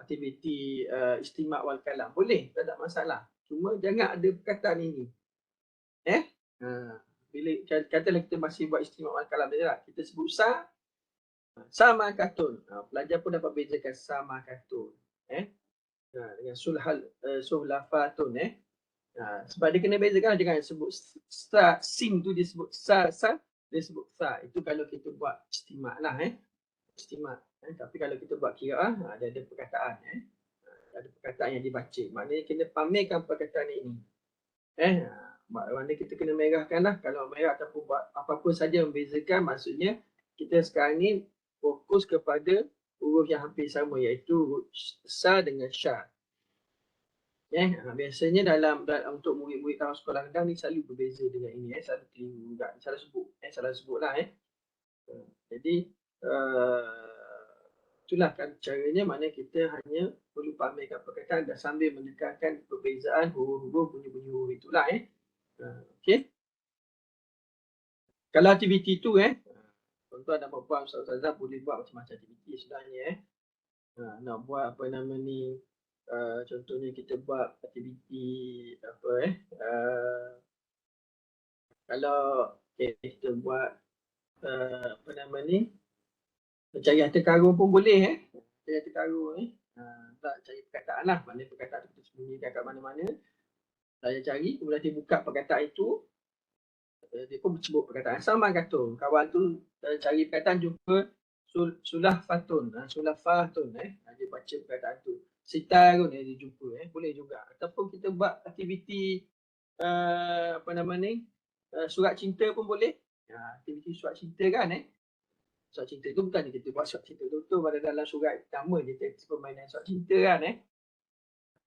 aktiviti istimak wal kalam, boleh, tak ada masalah. Cuma jangan ada perkataan ini. Bila katalah kita masih buat istimak wal kalam tak, kita sebut sama katun. Pelajar pun dapat bezakan sama katun. Dengan sulhafatun. Sebab dia kena bezakan, jangan sebut sin tu dia sebut sa, dia sebut sa. Itu kalau kita buat istimak lah. Istimak. Tapi kalau kita buat qiraah, ada perkataan. Ada perkataan yang dibaca. Maknanya kena pamerkan perkataan ini. Maknanya kita kena merahkan lah. Kalau merah ataupun buat apa-apa saja membezakan, maksudnya kita sekarang ni fokus kepada huruf yang hampir sama, iaitu huruf sa dengan sya. Biasanya dalam untuk murid-murid tahun sekolah rendah ni selalu berbeza dengan ini. Selalu keliru juga. Salah sebut lah. Jadi itulah kan caranya, maknanya kita hanya perlu pamerkan perkataan dan sambil menekankan perbezaan huruf-huruf, bunyi-bunyi huruf itulah. Okey. Kalau aktiviti tu tuan-tuan dan puan-puan, ustazah boleh buat macam-macam aktiviti sebenarnya. Nak buat apa nama ni, contohnya kita buat aktiviti apa kalau kita buat apa nama ni, cari harta karun pun boleh. Cari harta karun tak cari perkataan lah, maknanya perkataan tu kita sembunyikan kat mana-mana. Saya cari, kemudian dia buka perkataan itu, dia pun sebut perkataan sama katun. Kawan tu cari perkataan jumpa sulafatun, sulafatun. Dia baca perkataan tu. Sitarun dia jumpa, boleh juga. Ataupun kita buat aktiviti apa nama ni, surat cinta pun boleh. Aktiviti surat cinta kan. Surat cinta tu bukan kita buat surat cinta tu pada dalam surat pertama dia teks permainan surat cinta kan.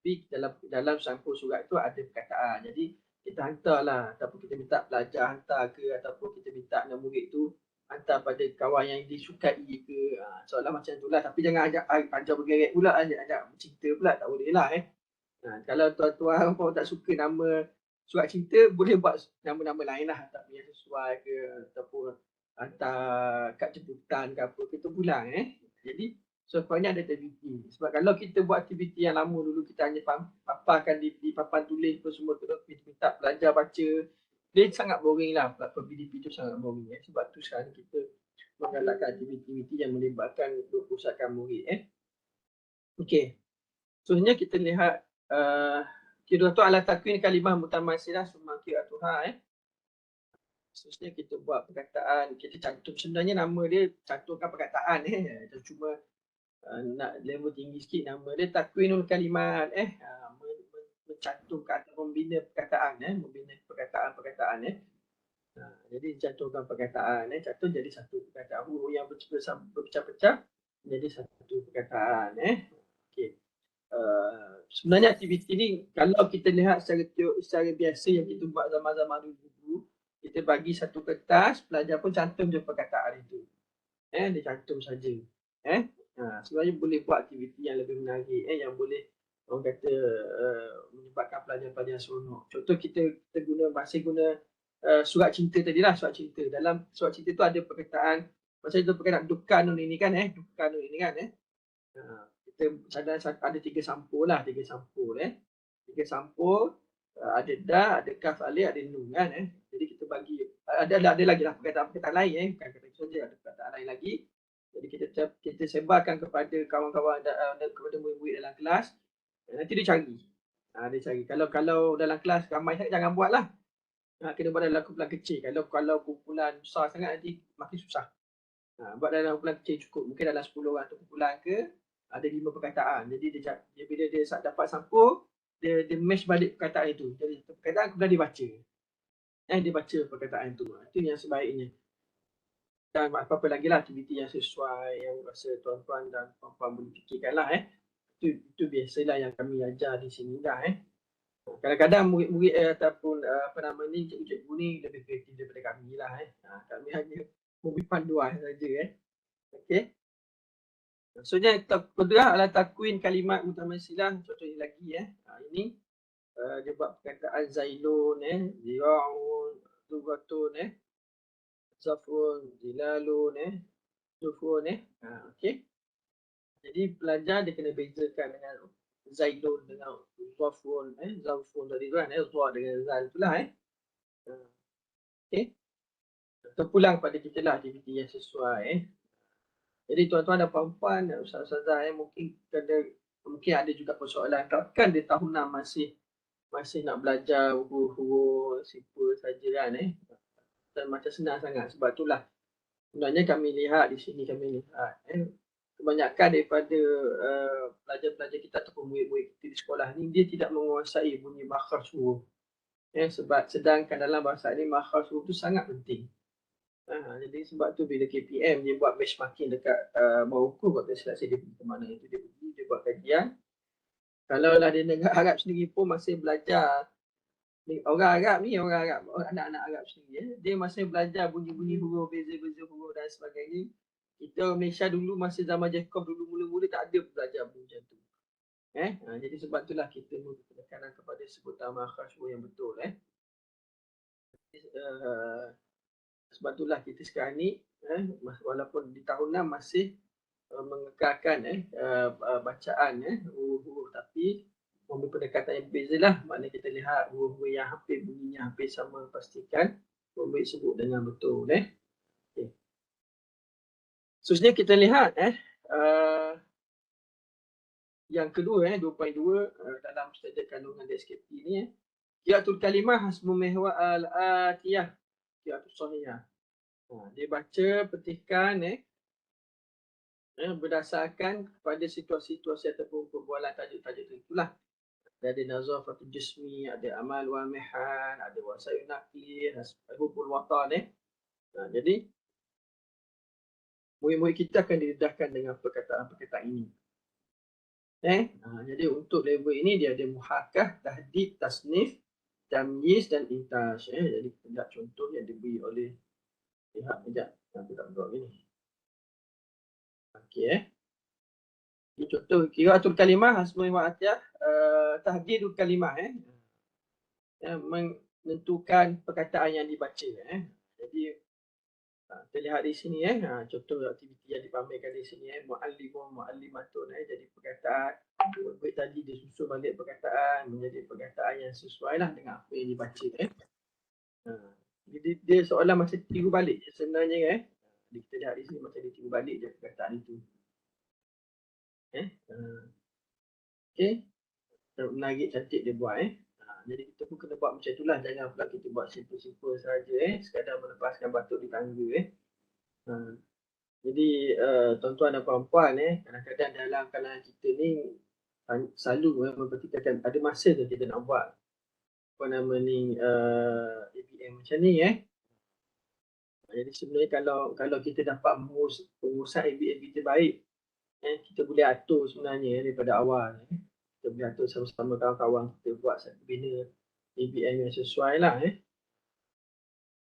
Tapi dalam sampul surat tu ada perkataan. Jadi kita hantarlah, ataupun kita minta pelajar hantar ke, ataupun kita minta anak murid tu hantar pada kawan yang disukai ke. Soalan macam tu lah. Tapi jangan ajak bergeret pula, ajak cinta pula, tak boleh lah. Kalau tuan-tuan pun tak suka nama surat cinta boleh buat nama-nama lain lah, tapi yang sesuai ke, ataupun hantar kad jemputan ke apa, kita pulang Jadi sepatutnya ada aktiviti. Sebab kalau kita buat aktiviti yang lama dulu, kita hanya paparkan di papan tulis pun semua tu, minta belajar baca, dia sangat boring lah. Platform PDP tu sangat boring Sebab tu sekarang kita menggalakkan aktiviti yang melibatkan pusatkan murid Okey. Sebenarnya kita lihat kira tu ala takwin kalimah mutamatsilah summa qira'atuha Seterusnya kita buat perkataan, kita cantum sebenarnya nama dia cantumkan perkataan cuma nak level tinggi sikit, nama dia takwinul kalimat mencantumkan atau membina perkataan membina perkataan jadi cantumkan perkataan cantum jadi satu perkataan, huruf yang berpecah-pecah menjadi satu perkataan okey. Sebenarnya aktiviti ni kalau kita lihat secara biasa yang kita buat zaman-zaman dulu, kita bagi satu kertas, pelajar pun cantum je perkataan itu dia cantum saja sebenarnya boleh buat aktiviti yang lebih menarik yang boleh orang kata menyebabkan pelajar-pelajar seronok. Contoh kita masih guna surat cinta tadilah, surat cinta. Dalam surat cinta tu ada perkataan, macam itu perkataan dukanun ini kan dukanun ini kan kita ada 3 sampul lah, 3 sampul ada dah, ada kaf alif, ada nun kan jadi kita bagi ada lagi lah perkataan lain bukan kata itu saja, ada perkataan lain lagi. Jadi kita sebarkan kepada kawan-kawan kepada murid-murid dalam kelas. Nanti dia cari. Kalau dalam kelas ramai sangat jangan buatlah. Kena buat dalam kumpulan kecil. Kalau kumpulan besar sangat nanti makin susah. Buat dalam kumpulan kecil cukup. Mungkin dalam 10 orang tu kumpulan ke ada 5 perkataan. Jadi dia bila dia dapat sampul, dia match balik perkataan itu. Jadi perkataan kemudian dia baca. Dia baca perkataan itu. Itu yang sebaiknya. Dan apa-apa lagi lah aktiviti yang sesuai yang rasa tuan-tuan dan puan-puan boleh fikirkan lah itu biasalah yang kami ajar di sini lah kadang-kadang murid-murid ataupun cikgu-cikgu ni lebih kreatif daripada kami lah kami hanya memberi panduan saja okey. Maksudnya kudrah ala takwin kalimat mutamatsilah, contohnya lagi ini dia buat perkataan zailun ziraun lugatun zafun, zilalun, zufun okey. Jadi pelajar dia kena bezakan dengan zaidun dengan zafun zafun tadi tu kan za dengan zal itulah okey. Terpulang pada kita lah aktiviti yang sesuai Jadi tuan-tuan dan puan-puan ustaz-ustazah mungkin ada juga persoalan kan di tahun 6 masih nak belajar huruf simple saja kan dan macam senang sangat. Sebab itulah sebenarnya kami lihat di sini kebanyakan daripada pelajar-pelajar kita ataupun murid-murid kita di sekolah ni dia tidak menguasai bunyi makhraj huruf sebab sedangkan dalam bahasa ini makhraj huruf tu sangat penting. Jadi sebab tu bila KPM dia buat benchmarking dekat bawah ukur, kalau tak silap saya dia pergi ke mana itu, dia buat kajian. Kalau lah di negara Arab sendiri pun masih belajar orang Arab, anak-anak Arab sendiri dia masih belajar bunyi-bunyi huruf, beza-beza huruf dan sebagainya. Kita Malaysia dulu masa zaman Jacob dulu mula-mula tak ada belajar bunyi macam tu. Jadi sebab itulah kita memberi penekanan kepada sebutan makhraj yang betul sebab itulah kita sekarang ni walaupun di tahun 6 masih mengekalkan bacaan huruf tapi memberi pendekatan yang berbeza lah. Maknanya kita lihat huruf yang hampir bunyinya hampir sama, pastikan memberi sebut dengan betul okay. Seterusnya kita lihat yang kedua 2.2 dalam standard kandungan DSKP ni qiraatul kalimah hasbu mihwa al-atiyah qiraatus sahihah. Dia baca petikan berdasarkan kepada situasi-situasi ataupun perbualan tajuk-tajuk itulah. Ada nazafatul jismi, ada amal wamihan, ada wasayun naqli, hubul watan jadi murid-murid kita akan didedahkan dengan perkataan-perkataan ini. Jadi untuk level ini dia ada muhakkah, tahdid, tasnif, tamyiz dan intash. Jadi tidak contoh yang diberi oleh pihak sekejap yang kita buat ini. Okey Ini contoh qiraatul kalimah hasbu wa atiyah tahdidul kalimah menentukan perkataan yang dibaca. Jadi kita lihat di sini contoh aktiviti yang dipamerkan di sini muallimun muallimatun jadi perkataan murid tadi dia susun balik perkataan menjadi perkataan yang sesuai lah dengan apa yang dibaca. Jadi dia seolah macam tiru balik je sebenarnya. Jadi kita lihat di sini macam dia tiru balik je perkataan itu. Okey. Menarik, cantik dia buat. Jadi kita pun kena buat macam itulah. Jangan pula kita buat simple-simple saja sekadar melepaskan batuk di tangga. Jadi tuan-tuan dan puan-puan kadang-kadang dalam kalangan kita ni selalu mempertikaikan ada masa tu kita nak buat apa nama ni ABM macam ni. Jadi sebenarnya kalau kita dapat pengurusan ABM kita baik, kita boleh atur sebenarnya daripada awal. Kita boleh atur sama-sama kawan-kawan kita buat satu bina ABM yang sesuai lah.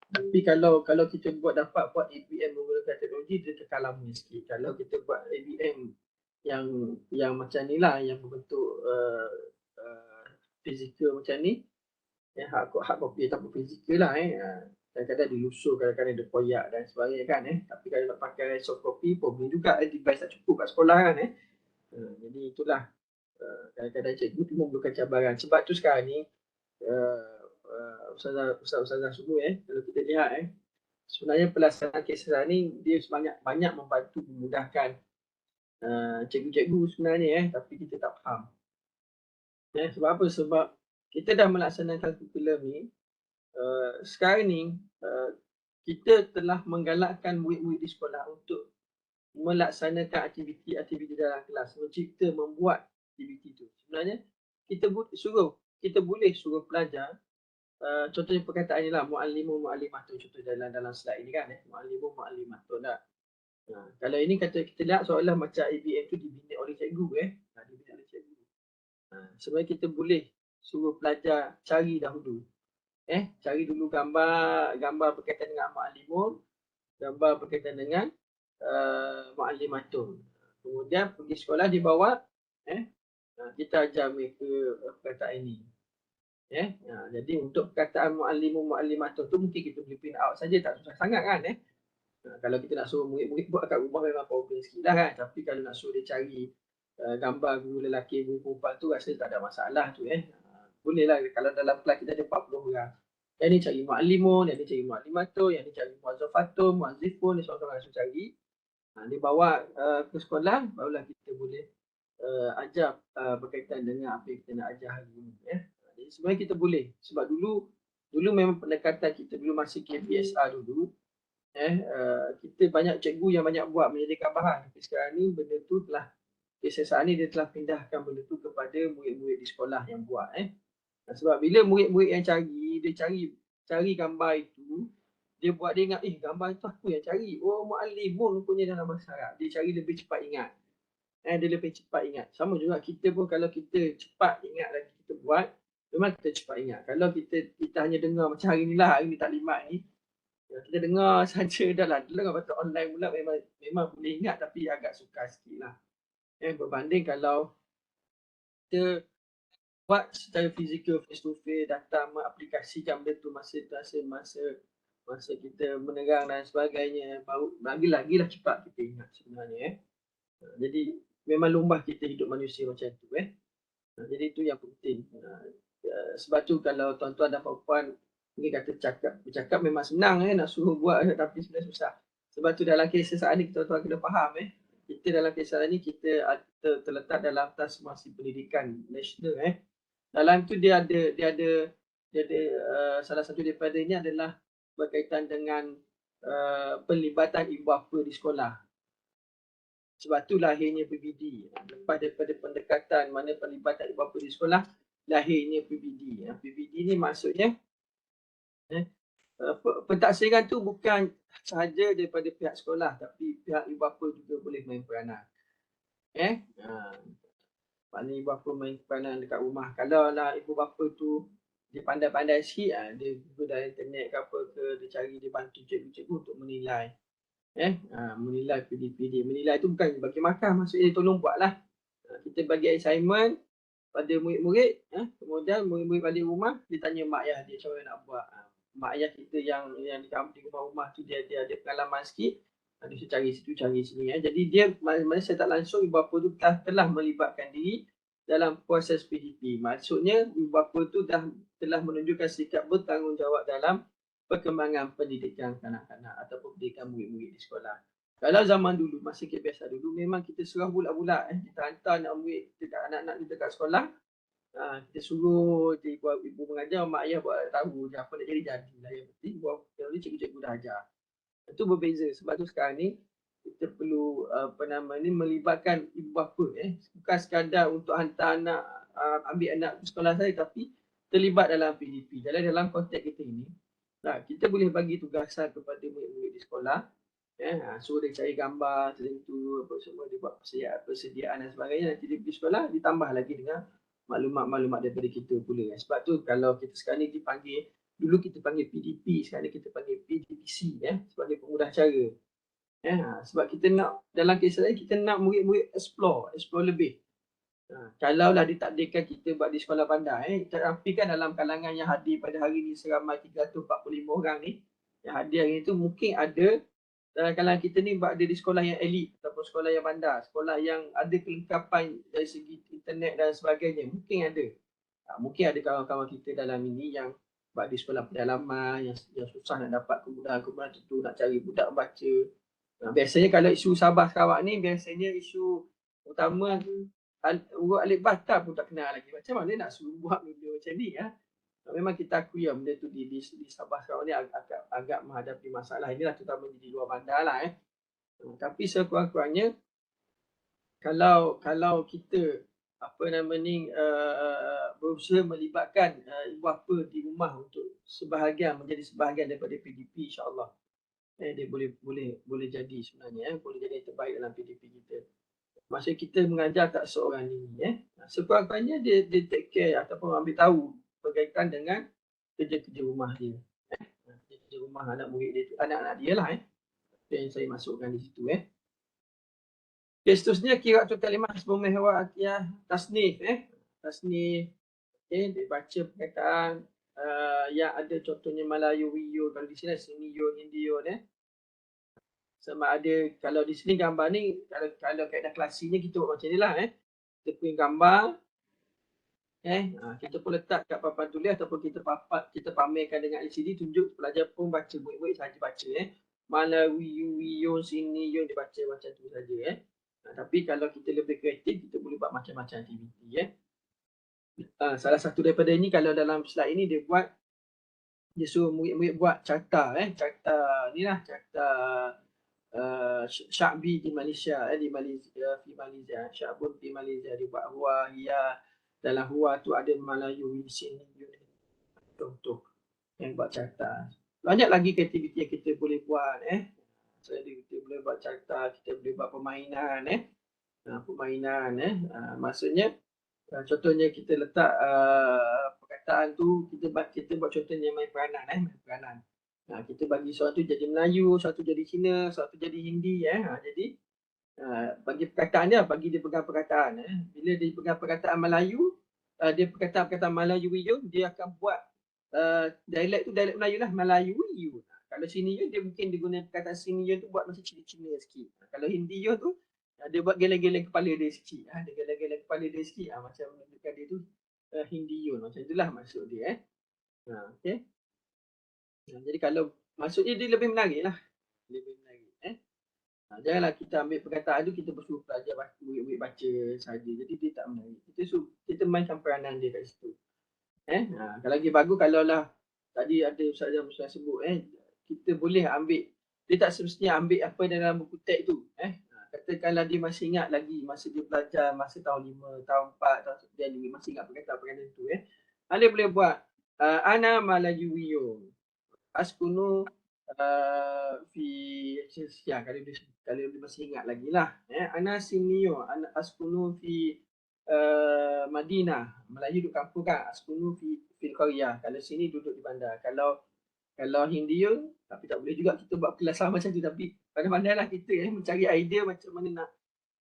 Tapi kalau kita dapat buat ABM menggunakan teknologi, dia tekan lama sikit. Kalau kita buat ABM yang macam ni lah, yang berbentuk fizikal macam ni, hard copy ataupun fizikal lah. Kadang-kadang dilusur, kadang-kadang dia koyak dan sebagainya kan. Tapi kalau nak pakai soft copy pun boleh juga, device tak cukup kat sekolah kan. Jadi itulah kadang-kadang cikgu tu memerlukan cabaran. Sebab tu sekarang ni ustazah semua kalau kita lihat sebenarnya pelaksanaan kisah ni dia banyak membantu memudahkan cikgu-cikgu sebenarnya tapi kita tak faham. Sebab apa? Sebab kita dah melaksanakan kurikulum ni sekarang ni kita telah menggalakkan murid-murid di sekolah untuk melaksanakan aktiviti-aktiviti dalam kelas, mencipta, membuat aktiviti tu. Sebenarnya kita boleh suruh pelajar contohnya perkataan ni lah muallimun muallimatun, contoh dalam slide ni kan muallimun muallimatun lah. Kalau ini kata kita lihat seolah macam ABM tu dibina oleh cikgu dibina oleh cikgu. Sebenarnya kita boleh suruh pelajar cari dahulu cari dulu gambar berkaitan dengan muallimun, gambar berkaitan dengan muallimatun. Kemudian pergi sekolah dibawa kita ajar mereka perkataan ini. Jadi untuk perkataan muallimun muallimatun tu mungkin kita boleh print out saja, tak susah sangat kan. Kalau kita nak suruh murid-murid buat kat rumah memang problem sikit lah kan. Tapi kalau nak suruh dia cari gambar guru lelaki, guru perempuan tu rasa tak ada masalah tu. Boleh lah kalau dalam kelas kita ada 40 orang. Yang ni cari muallimun, yang ni cari muallimatun, yang ni cari muazzafatun, muazzifun, ni seorang-seorang rasa cari. Dia bawa ke sekolah, barulah kita boleh ajar berkaitan dengan apa yang kita nak ajar hari ini. Jadi sebenarnya kita boleh. Sebab dulu memang pendekatan kita dulu masih KPSR dulu. Kita banyak cikgu yang banyak buat menjadikan bahan. Tapi sekarang ni benda tu telah KPSR ni dia telah pindahkan benda tu kepada murid-murid di sekolah yang buat. Sebab bila murid-murid yang dia cari gambar itu, dia buat dia ingat, gambar itu aku yang cari. Oh, muallimun punya dalam bahasa Arab. Dia cari lebih cepat ingat. Dia lebih cepat ingat. Sama juga kita pun kalau kita cepat ingat lagi kita buat, memang kita cepat ingat. Kalau kita hanya dengar macam hari ni taklimat ni, kita dengar saja dah lah. Dengar baca online pula memang boleh ingat tapi agak sukar sikit lah. Berbanding kalau kita buat secara fizikal, face to face, datang mengaplikasikan benda tu masa kita menerang dan sebagainya, baru lagi lah cepat kita ingat sebenarnya. Jadi memang lumrah kita hidup manusia macam tu. Jadi itu yang penting. Sebab tu kalau tuan-tuan dan puan-puan mungkin kata bercakap memang senang nak suruh buat tapi sebenarnya susah. Sebab tu dalam kisah saat ni tuan-tuan kena faham kita dalam kisah ni kita terletak dalam transformasi pendidikan nasional. Dalam tu dia ada salah satu daripada ini adalah berkaitan dengan pelibatan ibu bapa di sekolah. Sebab tu lahirnya PBD. Lepas daripada pendekatan mana pelibatan ibu bapa di sekolah, lahirnya PBD. PBD ni maksudnya pentaksiran tu bukan sahaja daripada pihak sekolah tapi pihak ibu bapa juga boleh main peranan. Maknanya ibu bapa main peranan dekat rumah. Kalau lah ibu bapa tu dia pandai-pandai sikit, dia guna dalam internet ke apa ke, dia cari, dia bantu cikgu-cikgu untuk menilai. Menilai PDPD. Menilai tu bukan bagi makan, maksudnya dia tolong buat lah. Kita bagi assignment, pada murid-murid, kemudian murid-murid balik rumah dia tanya mak ayah dia macam mana nak buat. Mak ayah kita yang di rumah tu dia ada pengalaman sikit, dia suruh cari situ cari sini. Jadi dia mana saya tak langsung ibu bapa tu telah melibatkan diri dalam proses PDP. Maksudnya ibu bapa tu telah menunjukkan sikap bertanggungjawab dalam perkembangan pendidikan kanak-kanak ataupun pendidikan murid-murid di sekolah. Kalau zaman dulu, masa biasa dulu, memang kita serah bulat-bulat. Kita hantar anak murid, anak-anak kita dekat sekolah. Kita suruh ibu mengajar, mak ayah buat tahu je apa nak jadi lah. Yang penting buat cikgu-cikgu dah ajar. Itu berbeza. Sebab tu sekarang ni kita perlu melibatkan ibu bapa. Bukan sekadar untuk hantar anak, ambil anak ke sekolah saya, tapi terlibat dalam PDP. Dalam konteks kita ini, kita boleh bagi tugasan kepada murid-murid di sekolah. Suruh dia cari gambar tertentu, apa semua dia buat persediaan dan sebagainya. Nanti dia pergi sekolah, ditambah lagi dengan maklumat-maklumat daripada kita pula. Sebab tu kalau kita sekarang ni dipanggil, dulu kita panggil PDP, sekarang ni kita panggil PDPC sebagai pemudah cara. Sebab kita nak, dalam kes saya kita nak murid-murid explore lebih. Kalaulah ditakdirkan kita buat di sekolah pandai, tapi kan dalam kalangan yang hadir pada hari ni seramai 345 orang ni, yang hadir hari ni tu mungkin ada dalam kalangan kita ni ada di sekolah yang elit ataupun sekolah yang bandar, sekolah yang ada kelengkapan dari segi internet dan sebagainya, mungkin ada. Mungkin ada kawan-kawan kita dalam ini yang buat di sekolah pedalaman, yang susah nak dapat kemudahan tentu, nak cari budak baca. Biasanya kalau isu Sabah Sarawak ni, biasanya isu utama urut alif bata pun tak kenal lagi. Macam mana nak suruh buat benda macam ni Memang kita akui benda tu di Sabah Sarawak ni agak menghadapi masalah. Inilah terutama di luar bandar lah. Tapi sekurang-kurangnya kalau kita berusaha melibatkan ibu bapa di rumah untuk menjadi sebahagian daripada PDP, insya-Allah dia boleh jadi sebenarnya boleh jadi yang terbaik dalam PDP kita. Maksud kita mengajar tak seorang diri sekurang-kurangnya dia take care ataupun ambil tahu berkaitan dengan kerja-kerja rumah dia. Kerja rumah anak murid dia tu, anak-anak dia lah Itu yang saya masukkan di situ seterusnya qiraatul kalimah hasbumih wa atiyah tasnif tasnif dia baca perkataan yang ada contohnya Melayu, Wiyo, kalau di sini Siniyo, Hindiyo sama ada kalau di sini gambar ni kalau kaedah klasinya kita buat macam ni lah kita punya gambar kita pun letak kat papan tulis ataupun kita pamerkan dengan LCD, tunjuk pelajar pun baca, murid-murid saja baca Melayu, Wiyo, Siniyo dibaca macam tu saja tapi kalau kita lebih kreatif kita boleh buat macam-macam aktiviti salah satu daripada ini kalau dalam slide ini dia suruh murid-murid buat carta ni lah carta Sya'bi di Malaysia di Malaysia Sya'bun di Malaysia dia buat hua ya dalam hua tu ada Melayu sini contoh yang buat carta. Banyak lagi aktiviti yang kita boleh buat kita boleh buat carta, kita boleh buat permainan maksudnya contohnya kita letak perkataan tu kita buat contohnya main peranan kita bagi seorang tu jadi Melayu, seorang tu jadi Cina, seorang tu jadi Hindi jadi bagi perkataan dia, bagi dia pegang perkataan bila dia pegang perkataan Melayu dia perkataan Melayu Wiyo, dia akan buat dialek tu dialek Melayu lah, Melayu Wiyo. Kalau Siniyo dia mungkin dia guna perkataan Siniyo tu buat macam Cina sikit. Kalau Hindiyo tu dia buat geleng-geleng kepala dia sikit dia geleng-geleng kepala dia sikit macam menunjukkan dia tu Hindiyo, macam itulah maksud dia okey. Jadi kalau maksudnya dia lebih menarik lah. Janganlah kita ambil perkataan tu kita bersuruh pelajar murid-murid baca saja. Jadi dia tak menarik. Kita mainkan peranan dia kat situ. Kalau lagi bagus kalau lah tadi ada Ustazah sebut kita boleh ambil, dia tak semestinya ambil apa dalam buku teks tu. Katakanlah dia masih ingat lagi masa dia belajar masa tahun 5, tahun 4, tahun 9 dia masih ingat perkataan tu dia boleh buat ana Malayuwiyo askunu fi kalau dia masih ingat lagi lah ana Siniyo ana askunu fi Madinah, Melayu duduk kampung kan, askunu fi qaryah, kalau sini duduk di bandar. Kalau Hindiyo, tapi tak boleh juga kita buat kelas sama macam tu, tapi pandai-pandailah kita mencari idea macam mana nak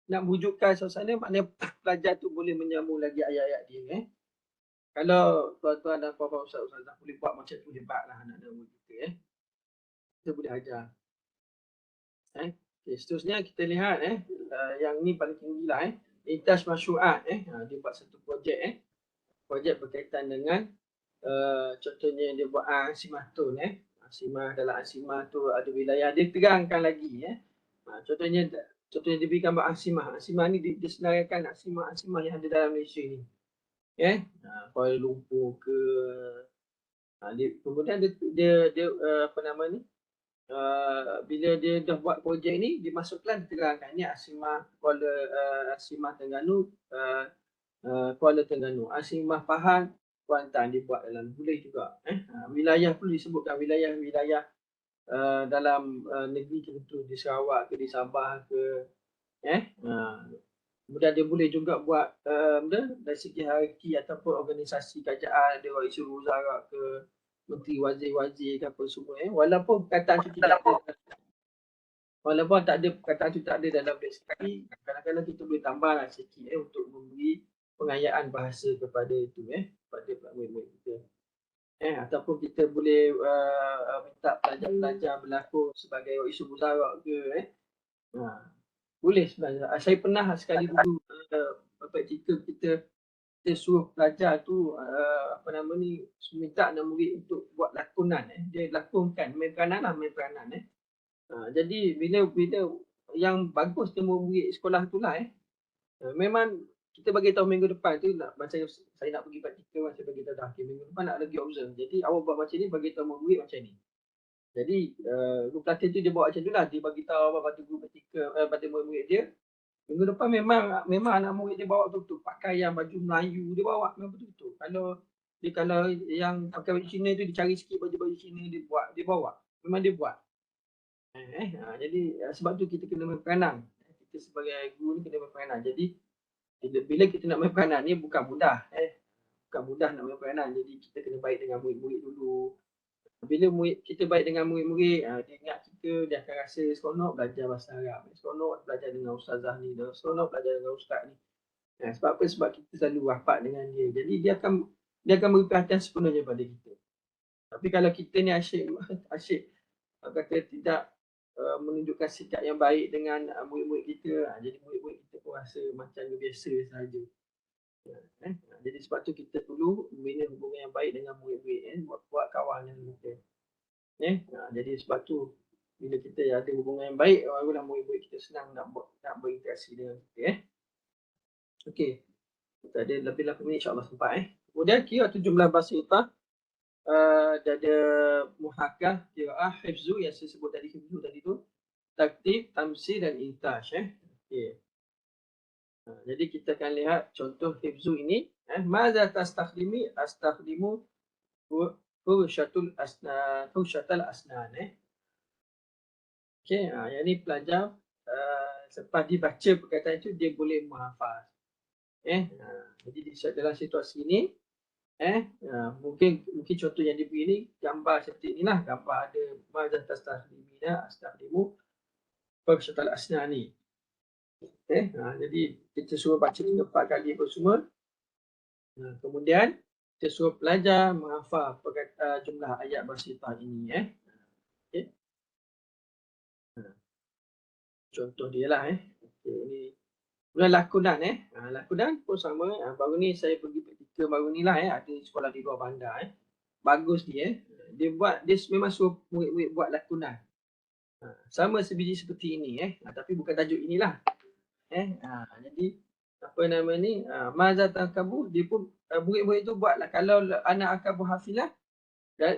nak wujudkan suasana maknanya pelajar tu boleh menyambung lagi ayat-ayat dia. Kalau tuan-tuan dan puan-puan ustaz-ustazah boleh buat macam tu, hebatlah anak-anak murid kita. Kita boleh ajar. Okay, seterusnya kita lihat yang ni paling tinggi lah. Intaj masyru'at. Dia buat satu projek. Projek berkaitan dengan contohnya dia buat asimah tu. Asimah, dalam asimah tu ada wilayah dia terangkan lagi. Contohnya dia berikan buat asimah. Asimah ni disenaraikan asimah yang ada dalam Malaysia ni. Kuala Lumpur ke. Kemudian dia apa nama ni? Bila dia dah buat projek ni, dimasukkan diterangkan ni asimah Kuala asimah Terengganu, Kuala Terengganu, asimah Pahang, Kuantan dibuat dalam boleh juga. Wilayah pun disebutkan wilayah-wilayah dalam negeri tertentu di Sarawak ke, di Sabah ke. Kemudian dia boleh juga buat dari segi hierarki ataupun organisasi kerajaan, dia buat isu wuzara ke, menteri wazir-wazir ke apa semua. Walaupun perkataan tu tidak ada, walaupun tak ada perkataan tu tak ada dalam teks, tapi kadang-kadang kita boleh tambahlah sikit untuk memberi pengayaan bahasa kepada itu kepada murid-murid kita. Ataupun kita boleh minta pelajar-pelajar berlakon sebagai isu wuzara ke. Boleh sebenarnya. Saya pernah sekali dulu praktikal kita suruh pelajar tu apa nama ni, minta anak murid untuk buat lakonan. Dia lakonkan, main peranan. Jadi bila yang bagus temu murid sekolah tu lah memang kita bagi tahu minggu depan tu nak, macam saya nak pergi praktikal, saya bagi tahu dah minggu depan nak lagi observe. Jadi awak buat macam ni, bagi tahu murid macam ni. Jadi guru pelatih tu dia bawa macam tu lah, dia bagi tahu apa pada guru praktikal pada murid-murid dia. Minggu depan memang anak murid dia bawa betul-betul pakaian baju Melayu, dia bawa memang betul-betul. Kalau yang pakai baju Cina tu dicari sikit baju Cina dia bawa. Memang dia buat. Jadi sebab tu kita kena main peranan. Kita sebagai guru ni kena main peranan. Jadi bila kita nak main peranan ni bukan mudah. Bukan mudah nak main peranan. Jadi kita kena baik dengan murid-murid dulu. Bila kita baik dengan murid-murid, dia ingat kita, dia akan rasa seronok belajar bahasa Arab. Seronok belajar dengan ustazah ni, seronok belajar dengan ustaz ni. Sebab apa? Sebab kita selalu rapat dengan dia. Jadi dia akan beri perhatian sepenuhnya pada kita. Tapi kalau kita ni asyik kata tidak menunjukkan sikap yang baik dengan murid-murid kita, jadi murid-murid kita pun rasa macam biasa sahaja. Jadi sebab tu kita perlu membina hubungan yang baik dengan murid-murid, buat kawan yang kita. Jadi sebab tu bila kita ada hubungan yang baik, barulah murid-murid kita senang nak berinteraksi dengan kita. Okey. Kita ada lebih 8 minit, insya-Allah sempat. Kemudian kira jumlah basitah, dia ada muhakkah, qiraah, hifzu yang saya sebut tadi, hifzu tadi tu, taktib, tamsil dan intaj. Okey. Jadi kita akan lihat contoh hifzu ini. Madza tastakhdimi? Astakhdimu furshatul asnan. Okey, yang ni pelajar selepas dibaca perkataan itu dia boleh menghafaz. Jadi dalam situasi ini mungkin contoh yang diberi ni gambar seperti inilah, gambar ada madza tastakhdimi, astakhdimu furshatul asnan ni. Jadi kita suruh baca 4 kali apa semua. Kemudian kita suruh pelajar menghafal jumlah ayat basitah ini. Okay. Contoh dia lah. Ini kemudian lakonan. Lakonan pun sama. Baru ni saya pergi praktikal baru ni lah. Ada sekolah di luar bandar. Bagus dia. Dia memang suruh murid-murid buat lakonan. Sama sebiji seperti ini. Tapi bukan tajuk inilah. Jadi apa nama ni, mazat akabu, dia pun murid-murid tu buatlah. Kalau anak akabu hafilah,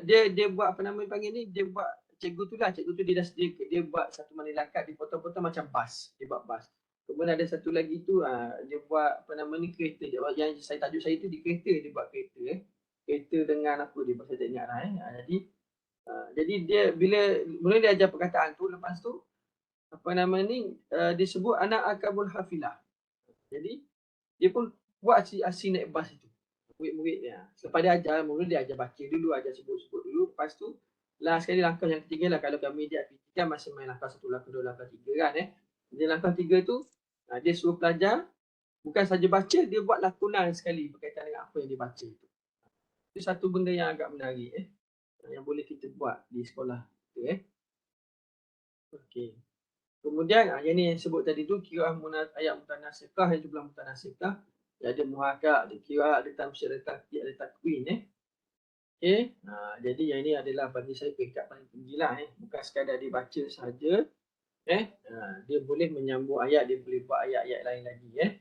dia buat apa nama panggil ni, dia buat cikgu tu dia buat satu mana langkah, dipotong-potong macam bas, dia buat bas. Kemudian ada satu lagi tu dia buat apa nama ni, kereta. Yang tajuk saya tu di kereta, dia buat kereta. Kereta dengan apa dia, saya tak ingat lah. Jadi dia bila dia ajar perkataan tu, lepas tu apa nama ni, disebut anak akabul hafilah. Jadi dia pun buat aksi naik bas itu. Murid-muridnya. Selepas dia ajar, mula dia ajar baca dulu, ajar sebut-sebut dulu. Lepas tu last sekali langkah yang ketiga lah, kalau kami dia kan masih main langkah 1, langkah 2, langkah 3 kan. Jadi langkah 3 tu Dia suruh pelajar bukan saja baca, dia buat lakonan sekali berkaitan dengan apa yang dia baca itu. Itu satu benda yang agak menarik yang boleh kita buat di sekolah. Okey. Kemudian yang ni yang sebut tadi tu kiraah ayat mutanasikah yang jumlah mutanasikah. Ada muhakak, ada kiraah, ada tamsil, ada tahqiq, ada takwin Okey. Jadi yang ini adalah bagi saya peringkat paling tinggi lah bukan sekadar dia baca sahaja. Dia boleh menyambung ayat, dia boleh buat ayat-ayat lain lagi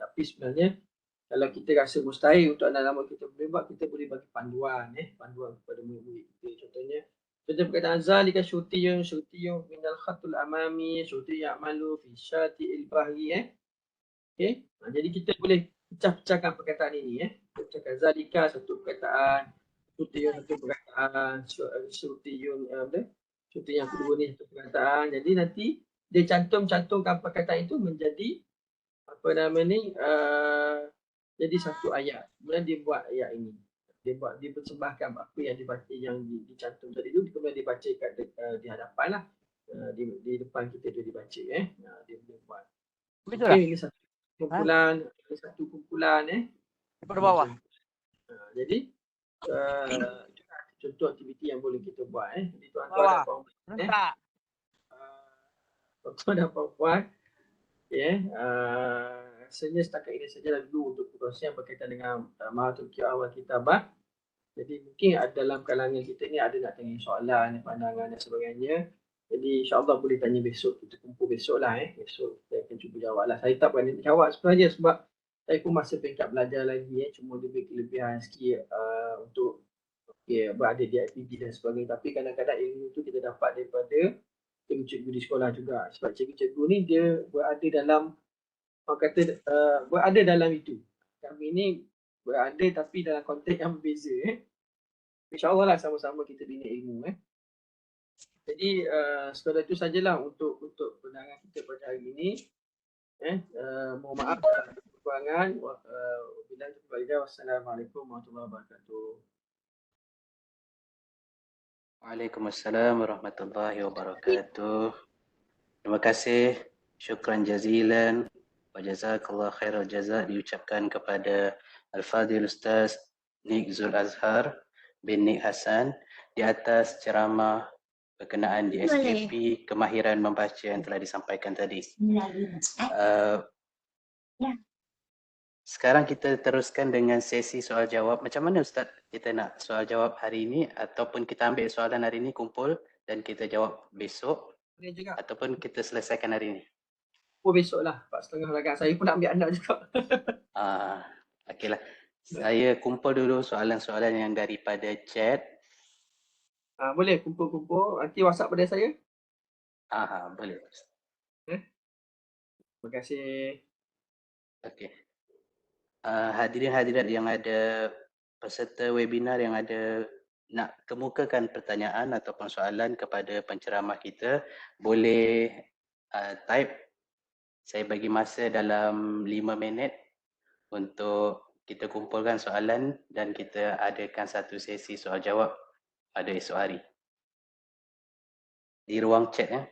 tapi sebenarnya kalau kita rasa mustahil untuk anak lama kita boleh buat, kita boleh bagi panduan panduan kepada murid-murid kita. Contohnya perkataan zalika syutiyun minal khatul amami syuti ya'malu fi syati'il bahri Okey. Jadi kita boleh pecah-pecahkan perkataan ini pecahkan zalika satu perkataan, syutiyun satu perkataan, syutiyun syuti yang kedua ni satu perkataan. Jadi nanti dia cantumkan perkataan itu menjadi jadi satu ayat. Kemudian dia buat ayat ini. Dia persembahkan apa yang dibaca yang dicantum tadi itu, kemudian dibaca di hadapan lah. Di depan kita dia dibaca dia boleh buat. Okey, ini satu kumpulan, Daripada bawah. Jadi contoh aktiviti yang boleh kita buat Jadi tuan-tuan dan puan-puan tuan-tuan dan puan-puan rasanya setakat ini sajalah dulu untuk perkongsian berkaitan dengan Mahathir Awal Kitabah. Jadi mungkin dalam kalangan kita ni ada nak tanya soalan, pandangan dan sebagainya. Jadi insya-Allah boleh tanya besok, kita kumpul besok lah Besok kita akan cuba jawab lah. Saya tak berani jawab sebenarnya sebab saya pun masih peringkat belajar lagi cuma lebih kelebihan sikit untuk berada di aktiviti dan sebagainya. Tapi kadang-kadang ilmu tu kita dapat daripada cikgu-cikgu di sekolah juga. Sebab cikgu-cikgu ni dia berada dalam berada dalam itu. Kami ni berada tapi dalam konteks yang berbeza InsyaAllah lah sama-sama kita bina ilmu Jadi sekadar itu sajalah untuk penerangan kita pada hari ini. Mohon maaf kekurangan. Wassalamualaikum warahmatullahi wabarakatuh. Waalaikumsalam warahmatullahi wabarakatuh. Terima kasih. Syukran jazilan. Wa jazakallah khairal jazak diucapkan kepada Al-Fadhil Ustaz Nik Zul Azhar bin Nik Hassan di atas ceramah berkenaan di SKP kemahiran membaca yang telah disampaikan tadi. Sekarang kita teruskan dengan sesi soal jawab. Macam mana Ustaz kita nak soal jawab hari ini ataupun kita ambil soalan hari ini kumpul dan kita jawab besok ataupun kita selesaikan hari ini? Besok lah, 4:30 lah kan. Saya pun nak ambil anak juga. Okeylah. Saya kumpul dulu soalan-soalan yang daripada chat. Boleh kumpul-kumpul. Nanti WhatsApp pada saya. Boleh. Terima kasih. Okey. Hadirin-hadirat yang ada peserta webinar yang ada nak kemukakan pertanyaan ataupun soalan kepada penceramah kita, boleh type. Saya bagi masa dalam 5 minit untuk kita kumpulkan soalan dan kita adakan satu sesi soal jawab pada esok hari. Di ruang chat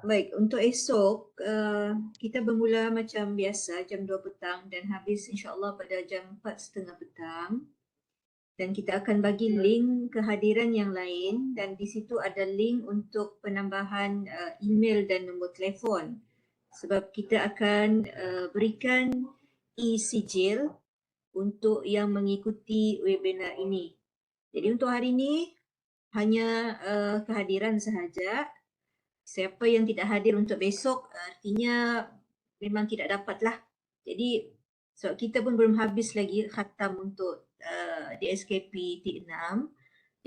Baik, untuk esok kita bermula macam biasa jam 2 petang dan habis insya-Allah pada jam 4:30 petang. Dan kita akan bagi link kehadiran yang lain dan di situ ada link untuk penambahan email dan nombor telefon. Sebab kita akan berikan e-sijil untuk yang mengikuti webinar ini. Jadi untuk hari ini hanya kehadiran sahaja. Siapa yang tidak hadir untuk besok artinya memang tidak dapatlah. Jadi sebab kita pun belum habis lagi khatam untuk DSKP T6.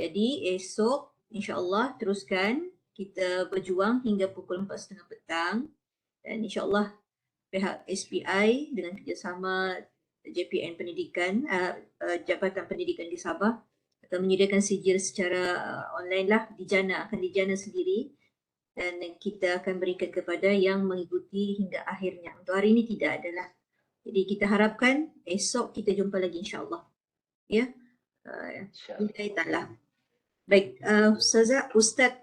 Jadi esok insya-Allah teruskan kita berjuang hingga pukul 4:30 petang dan insya-Allah pihak SPI dengan kerjasama JPN Pendidikan Jabatan Pendidikan di Sabah akan menyediakan sijil secara online lah, akan dijana sendiri dan kita akan berikan kepada yang mengikuti hingga akhirnya. Untuk hari ini tidak adalah. Jadi kita harapkan esok kita jumpa lagi insya-Allah. Ya. InsyaAllah. Bismillahirrahmanirrahim. Baik, Ustaz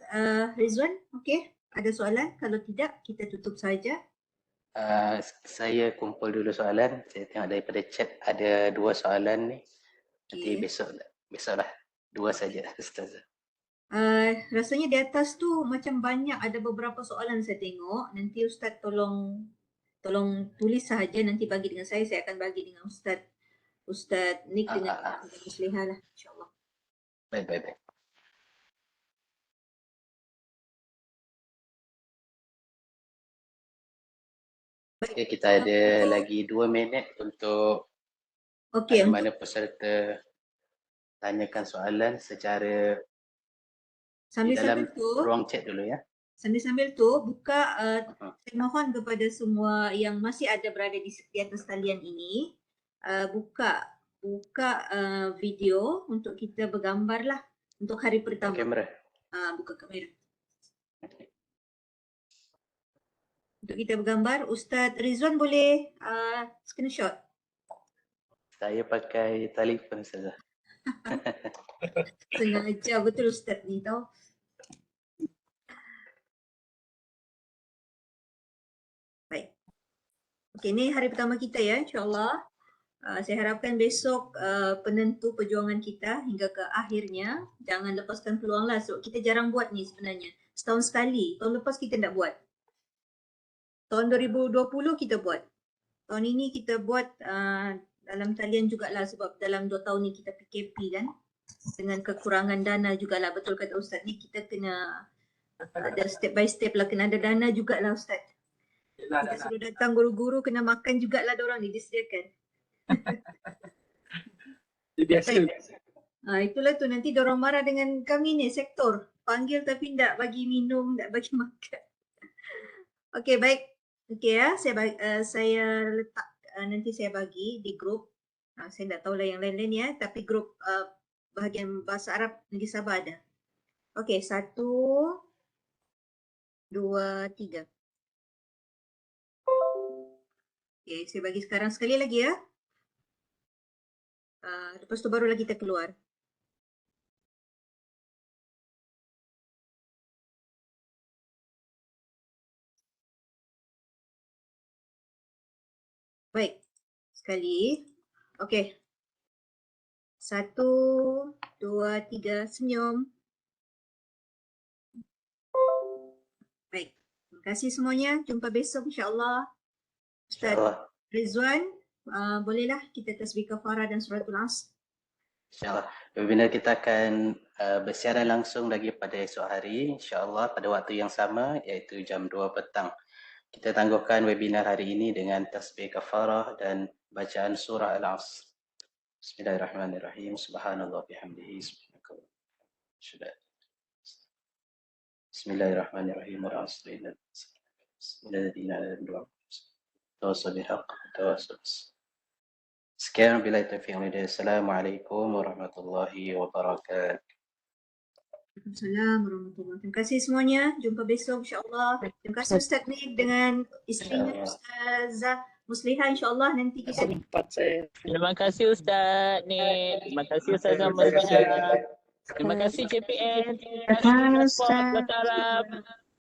Rizwan, okey? Ada soalan? Kalau tidak, kita tutup saja. Saya kumpul dulu soalan. Saya tengok daripada chat ada 2 soalan ni. Nanti Okey. besoklah 2 saja Ustazah. Rasanya di atas tu macam banyak, ada beberapa soalan saya tengok. Nanti Ustaz tolong tulis sahaja, nanti bagi dengan saya akan bagi dengan Ustaz Nick dengan Ustaz Muslihah lah, insya-Allah. Baik. Okay, kita ada lagi 2 minit untuk mana peserta tanyakan soalan secara di dalam ruang chat dulu ya. Sambil-sambil tu buka, saya mohon kepada semua yang masih ada berada di atas talian ini, buka video untuk kita bergambar lah untuk hari pertama. Kamera. Buka kamera. Untuk kita bergambar, Ustaz Rizwan boleh screenshot. Saya pakai telefon saja. Sengaja betul Ustaz ni tau. Baik. Okey, ni hari pertama kita ya, insya-Allah. Saya harapkan besok penentu perjuangan kita hingga ke akhirnya. Jangan lepaskan peluang lah sebab kita jarang buat ni sebenarnya. Setahun sekali. Tahun lepas kita tak buat. Tahun 2020 kita buat. Tahun ini kita buat dalam talian jugalah sebab dalam 2 tahun ni kita PKP kan. Dengan kekurangan dana jugalah. Betul kata Ustaz ni, kita kena ada step by step lah. Kena ada dana jugalah Ustaz. Kita suruh datang guru-guru kena makan jugalah diorang ni disediakan. Biasa. Itulah tu nanti diorang marah dengan kami ni sektor. Panggil tapi tak bagi minum, tak bagi makan. Okey, baik. Okey ya, saya letak nanti saya bagi di grup. Saya tak tahulah yang lain-lain ya, tapi grup bahagian bahasa Arab Negeri Sabah ada. Okey, 1, 2, 3. Okey, saya bagi sekarang sekali lagi ya. Lepas tu barulah kita keluar. Baik, sekali. Okey. 1, 2, 3, senyum. Baik, terima kasih semuanya. Jumpa besok insya-Allah. Ustaz Rizwan, bolehlah kita tasbih kafarah dan suratul Asr. InsyaAllah. Webinar kita akan bersiaran langsung lagi pada esok hari insyaAllah pada waktu yang sama iaitu jam 2 petang. Kita tangguhkan webinar hari ini dengan tasbih kafarah dan bacaan surah Al-Asr. Bismillahirrahmanirrahim. Subhanallah bihamdihi. Bismillahirrahmanirrahim. Sekian billahi taufiq wal hidayah. Assalamualaikum warahmatullahi wabarakatuh. Waalaikumsalam warahmatullahi wabarakatuh. Terima kasih semuanya. Jumpa besok insya-Allah. Terima kasih Ustaz Nick dengan isterinya Ustazah Muslihah, insya-Allah nanti kita Terima kasih Ustaz Nick. Terima kasih Ustazah Muslihah. Terima kasih CPN. Terima kasih Ustaz Arab.